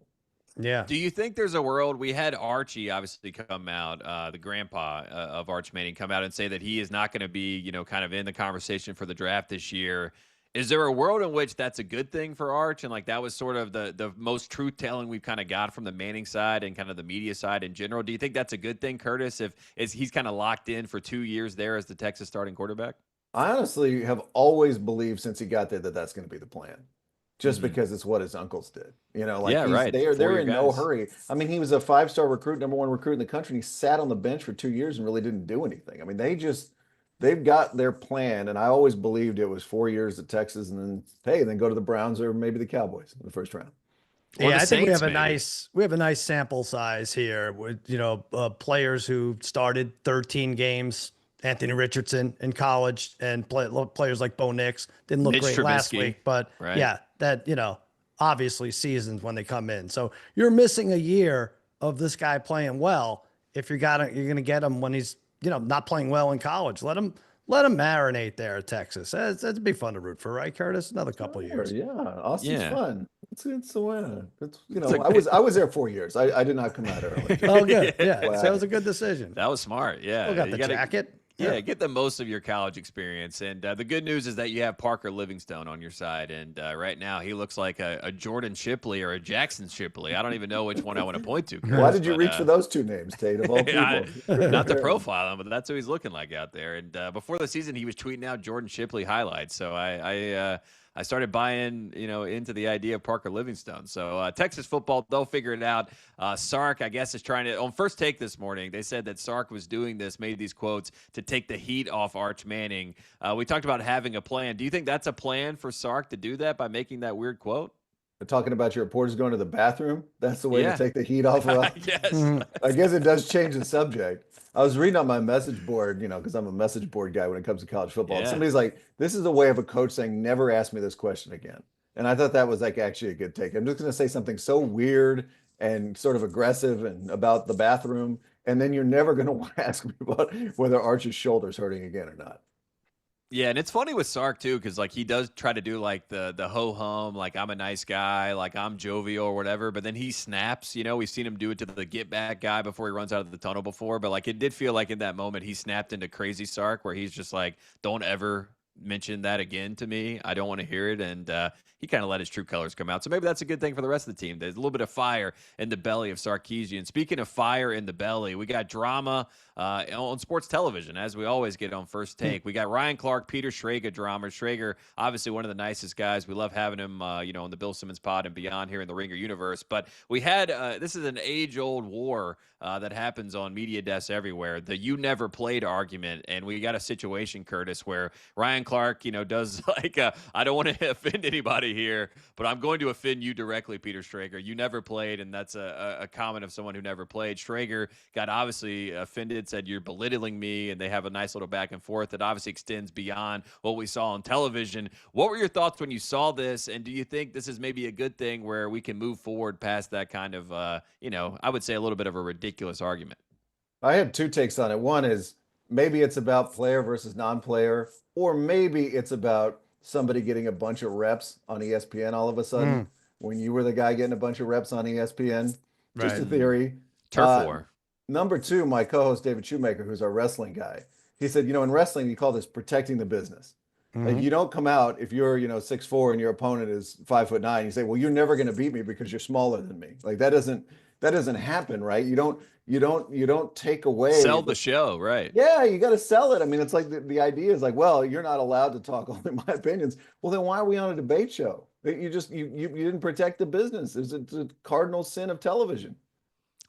Yeah. Do you think there's a world? We had Archie obviously come out, the grandpa of Arch Manning, come out and say that he is not going to be, kind of in the conversation for the draft this year. Is there a world in which that's a good thing for Arch? And that was sort of the most truth-telling we've kind of got from the Manning side and kind of the media side in general. Do you think that's a good thing, Curtis, if he's kind of locked in for 2 years there as the Texas starting quarterback? I honestly have always believed since he got there that that's going to be the plan, just because it's what his uncles did. Like Yeah, right. they're Four-year in no guys. hurry. I mean, he was a 5-star recruit, number one recruit in the country, and he sat on the bench for 2 years and really didn't do anything. I mean, they've got their plan, and I always believed it was 4 years at Texas, and then go to the Browns or maybe the Cowboys in the first round. Or Yeah, the I think Saints, maybe. we have a nice sample size here with players who started 13 games. Anthony Richardson in college, and players like Bo Nix didn't look Mitch great last Trubisky, week, but right? yeah, that obviously seasons when they come in. So you're missing a year of this guy playing well. If you're gonna get him when he's not playing well in college, let him marinate there at Texas. That'd be fun to root for, right, Curtis? Another couple of years. Yeah, Austin's Yeah. fun. It's a win. I was there 4 years. I did not come out early. Oh, good. Yeah, Wow. so it was a good decision. That was smart. Yeah. Still got You the gotta- jacket. Yeah, get the most of your college experience. And the good news is that you have Parker Livingstone on your side. And right now, he looks like a Jordan Shipley or a Jackson Shipley. I don't even know which one I want to point to. Curtis, Why did you reach for those two names, Tate, of all people? Not to profile him, but that's who he's looking like out there. And before the season, he was tweeting out Jordan Shipley highlights. So I started buying, into the idea of Parker Livingstone. So Texas football, they'll figure it out. Sark, I guess, is trying to. On First Take this morning, they said that Sark was doing this, made these quotes to take the heat off Arch Manning. We talked about having a plan. Do you think that's a plan for Sark to do that by making that weird quote? Talking about your reporters going to the bathroom. That's the way Yeah. to take the heat off of us. Yes. I guess it does change the subject. I was reading on my message board, because I'm a message board guy when it comes to college football. And Yeah. somebody's like, this is a way of a coach saying, never ask me this question again. And I thought that was actually a good take. I'm just going to say something so weird and sort of aggressive and about the bathroom. And then you're never going to ask me about whether Arch's shoulder's hurting again or not. Yeah, and it's funny with Sark too, because he does try to do the ho hum, like I'm a nice guy, like I'm jovial or whatever. But then he snaps. We've seen him do it to the get back guy before he runs out of the tunnel before. But it did feel like in that moment he snapped into crazy Sark, where he's just like, "Don't ever mention that again to me. I don't want to hear it." And he kind of let his true colors come out. So maybe that's a good thing for the rest of the team. There's a little bit of fire in the belly of Sarkisian. Speaking of fire in the belly, we got drama on sports television, as we always get on First Take. We got Ryan Clark, Peter Schrager drama. Schrager, obviously one of the nicest guys. We love having him, on the Bill Simmons pod and beyond here in the Ringer universe. But we had this is an age-old war that happens on media desks everywhere. The "you never played" argument, and we got a situation, Curtis, where Ryan Clark, does I don't want to offend anybody here, but I'm going to offend you directly, Peter Schrager. You never played, and that's a comment of someone who never played. Schrager got obviously offended, said you're belittling me, and they have a nice little back and forth that obviously extends beyond what we saw on television. What were your thoughts when you saw this, and do you think this is maybe a good thing where we can move forward past that kind of, I would say a little bit of a ridiculous argument? I had two takes on it. One is maybe it's about player versus non-player, or maybe it's about somebody getting a bunch of reps on ESPN all of a sudden when you were the guy getting a bunch of reps on ESPN. Just a theory. Turf war. Number two, my co-host David Shoemaker, who's our wrestling guy, he said, in wrestling, you call this protecting the business. Like, you don't come out if you're, 6'4" and your opponent is 5'9". You say, well, you're never going to beat me because you're smaller than me. Like, that doesn't happen, right? You don't take away. Sell the show, right? Yeah, you got to sell it. I mean, it's like the idea is like, well, you're not allowed to talk only my opinions. Well, then why are we on a debate show? You didn't protect the business. It's a cardinal sin of television.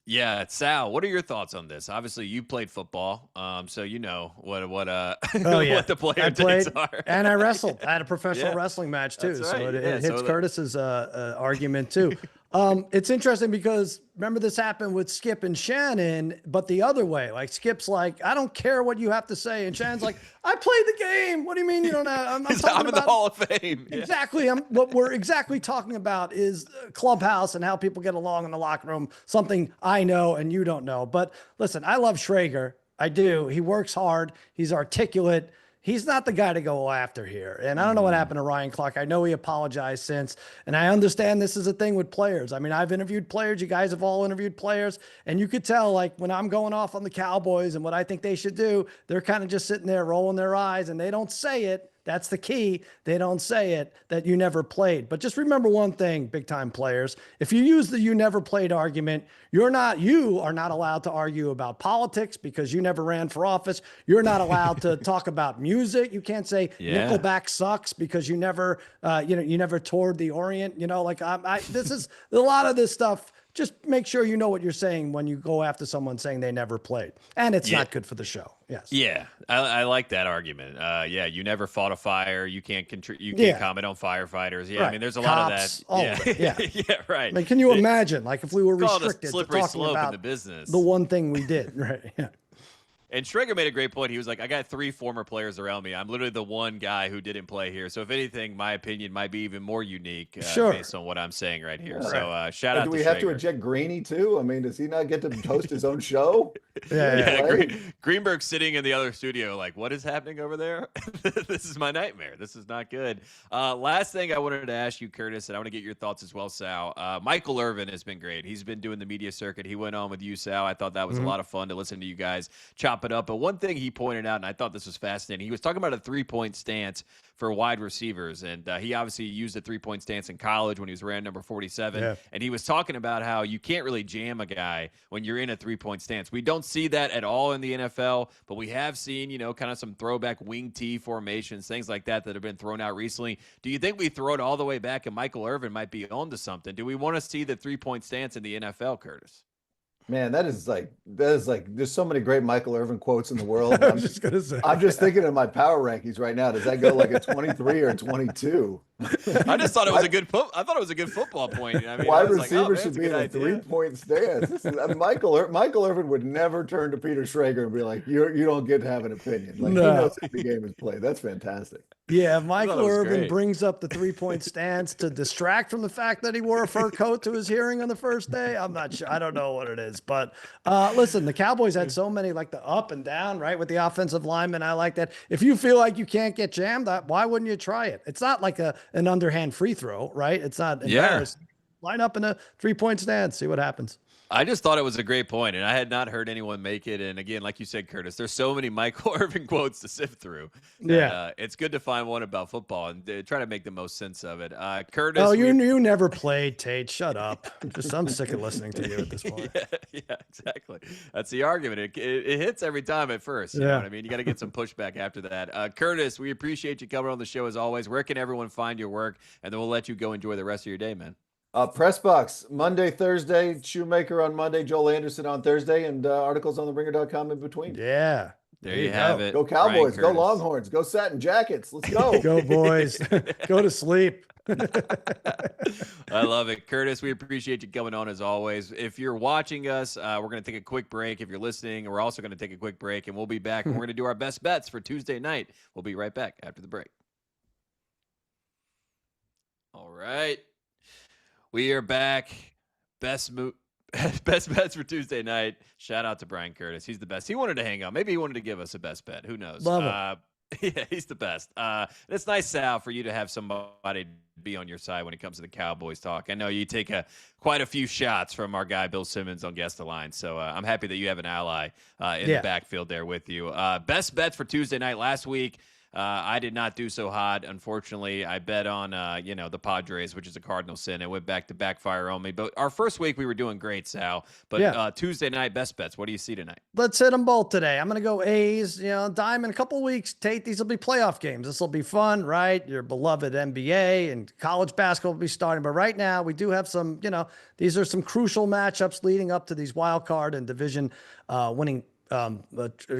Yeah, Sal, what are your thoughts on this? Obviously, you played football, so you know what what the player takes are. And I wrestled. I had a professional wrestling match too, That's so right. it hits Curtis's argument too. It's interesting because remember this happened with Skip and Shannon, but the other way. Like Skip's like, I don't care what you have to say, and Shannon's like, I played the game. What do you mean you don't have? I'm in the Hall of Fame. Exactly. What we're exactly talking about is clubhouse and how people get along in the locker room. Something I know and you don't know. But listen, I love Schrager. I do. He works hard. He's articulate. He's not the guy to go after here. And I don't know what happened to Ryan Clark. I know he apologized since, and I understand this is a thing with players. I mean, I've interviewed players. You guys have all interviewed players, and you could tell, like, when I'm going off on the Cowboys and what I think they should do, they're kind of just sitting there rolling their eyes, and they don't say it, That's the key. They don't say it, that you never played. But just remember one thing, big time players. If you use the you never played argument, you are not allowed to argue about politics because you never ran for office. You're not allowed to talk about music. You can't say Nickelback sucks because you never, you never toured the Orient. This is a lot of this stuff. Just make sure you know what you're saying when you go after someone saying they never played. And it's not good for the show. Yes. Yeah. I like that argument. You never fought a fire. You can't comment on firefighters. Yeah. Right. I mean, there's a Cops, lot of that. Yeah. Yeah, right. I mean, can you imagine, like, if we were restricted to talking about in the business, the one thing we did, right? Yeah. And Schrager made a great point. He was like, I got 3 former players around me. I'm literally the one guy who didn't play here. So if anything, my opinion might be even more unique based on what I'm saying right here. Yeah. So shout out to Schrager. Do we have to eject Greeny too? I mean, does he not get to host his own show? Greenberg's sitting in the other studio like, what is happening over there? This is my nightmare. This is not good. Last thing I wanted to ask you, Curtis, and I want to get your thoughts as well, Sal. Michael Irvin has been great. He's been doing the media circuit. He went on with you, Sal. I thought that was a lot of fun to listen to you guys chop it up. But one thing he pointed out, and I thought this was fascinating, he was talking about a 3-point stance for wide receivers. And he obviously used a 3-point stance in college when he was around number 47. Yeah. And he was talking about how you can't really jam a guy when you're in a 3-point stance. We don't see that at all in the NFL, but we have seen, kind of some throwback wing T formations, things like that have been thrown out recently. Do you think we throw it all the way back and Michael Irvin might be onto something? Do we want to see the 3-point stance in the NFL, Curtis? Man, that is like there's so many great Michael Irvin quotes in the world. I'm just gonna say, I'm just thinking of my power rankings right now. Does that go like a 23 or 22? I just thought it was a good football point. I mean, wide receiver should be in a 3-point stance. Michael Irvin would never turn to Peter Schrager and be like, "You don't get to have an opinion." Like, he knows how the game is played. That's fantastic. Yeah, Michael Irvin brings up the 3-point stance to distract from the fact that he wore a fur coat to his hearing on the first day. I'm not sure. I don't know what it is. But listen, the Cowboys had so many, like the up and down, right, with the offensive linemen. I like that. If you feel like you can't get jammed, why wouldn't you try it? It's not like an underhand free throw, right? It's not embarrassing. Line up in a 3-point stance, see what happens. I just thought it was a great point, and I had not heard anyone make it. And again, like you said, Curtis, there's so many Michael Irvin quotes to sift through. It's good to find one about football and try to make the most sense of it. Curtis, you never played, Tate. Shut up. I'm sick of listening to you at this point. Yeah, exactly. That's the argument. It hits every time at first. You know what I mean? You got to get some pushback after that. Curtis, we appreciate you coming on the show as always. Where can everyone find your work? And then we'll let you go enjoy the rest of your day, man. Press box Monday, Thursday, Shoemaker on Monday, Joel Anderson on Thursday, and articles on theringer.com in between. Yeah. There you have it. Go Cowboys, go Longhorns, go Satin Jackets. Let's go. Go boys. Go to sleep. I love it. Curtis, we appreciate you coming on as always. If you're watching us, we're going to take a quick break. If you're listening, we're also going to take a quick break, and we'll be back. And we're going to do our best bets for Tuesday night. We'll be right back after the break. All right. We are back. Best bets for Tuesday night. Shout out to Bryan Curtis. He's the best. He wanted to hang out. Maybe he wanted to give us a best bet. Who knows? Love him. Yeah, he's the best. It's nice, Sal, for you to have somebody be on your side when it comes to the Cowboys talk. I know you take quite a few shots from our guy Bill Simmons on Guest the Line, so I'm happy that you have an ally in the backfield there with you. Best bets for Tuesday night. Last week, I did not do so hot. Unfortunately, I bet on, the Padres, which is a cardinal sin. It went back to backfire on me. But our first week, we were doing great, Sal. But Tuesday night, best bets. What do you see tonight? Let's hit them both today. I'm going to go A's, dime in a couple weeks. Tate, these will be playoff games. This will be fun, right? Your beloved NBA and college basketball will be starting. But right now, we do have some, these are some crucial matchups leading up to these wild card and division winning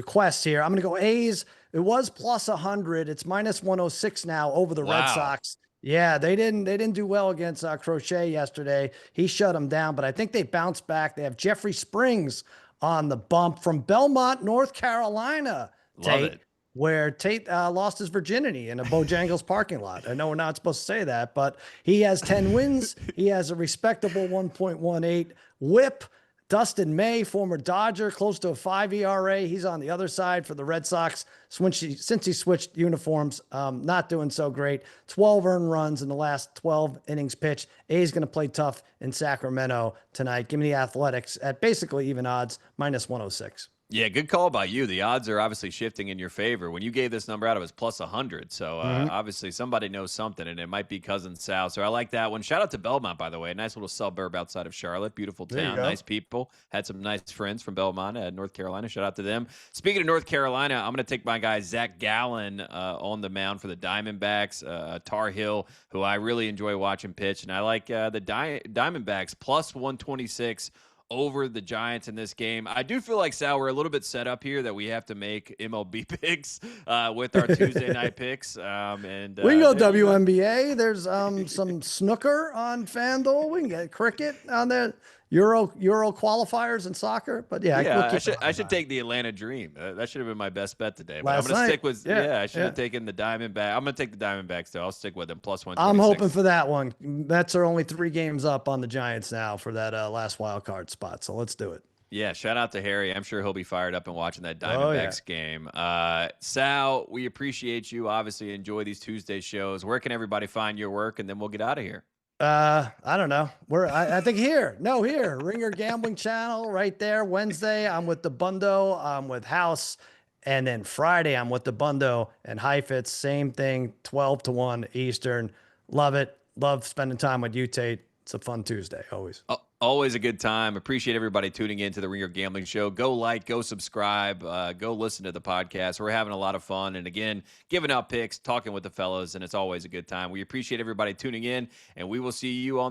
quests here. I'm going to go A's. It was plus 100. It's minus 106 now over the Red Sox. Yeah, they didn't do well against Crochet yesterday. He shut them down, but I think they bounced back. They have Jeffrey Springs on the bump from Belmont, North Carolina. Love it. Where Tate lost his virginity in a Bojangles parking lot. I know we're not supposed to say that, but he has 10 wins. He has a respectable 1.18 whip. Dustin May, former Dodger, close to a 5 ERA. He's on the other side for the Red Sox. Since he switched uniforms, not doing so great. 12 earned runs in the last 12 innings pitched. A's going to play tough in Sacramento tonight. Give me the Athletics at basically even odds, minus 106. Yeah, good call by you. The odds are obviously shifting in your favor. When you gave this number out, it was plus 100. So obviously somebody knows something, and it might be Cousin Sal. So I like that one. Shout out to Belmont, by the way. Nice little suburb outside of Charlotte. Beautiful town. Nice people. Had some nice friends from Belmont, North Carolina. Shout out to them. Speaking of North Carolina, I'm going to take my guy Zach Gallen on the mound for the Diamondbacks. Tar Heel, who I really enjoy watching pitch. And I like the Diamondbacks plus 126 over the Giants in this game. I do feel like, Sal, we're a little bit set up here that we have to make MLB picks with our Tuesday night picks. And we can go WNBA. There's some snooker on FanDuel. We can get cricket on there. Euro qualifiers in soccer, but I should take the Atlanta Dream. That should have been my best bet today. But I'm going to stick with I should have taken the Diamondback. I'm going to take the Diamondbacks though. I'll stick with them plus 126. I'm hoping for that one. Mets are only 3 games up on the Giants now for that last wild card spot. So let's do it. Yeah, shout out to Harry. I'm sure he'll be fired up and watching that Diamondbacks game. Sal, we appreciate you. Obviously, enjoy these Tuesday shows. Where can everybody find your work? And then we'll get out of here. I don't know. I think here. Ringer Gambling Channel right there. Wednesday, I'm with the Bundo. I'm with House. And then Friday, I'm with the Bundo and Heifetz. Same thing, 12 to 1 Eastern. Love it. Love spending time with you, Tate. It's a fun Tuesday, always. Always a good time. Appreciate everybody tuning in to the Ringer Gambling Show. Go like, go subscribe, go listen to the podcast. We're having a lot of fun. And again, giving out picks, talking with the fellas, and it's always a good time. We appreciate everybody tuning in, and we will see you on the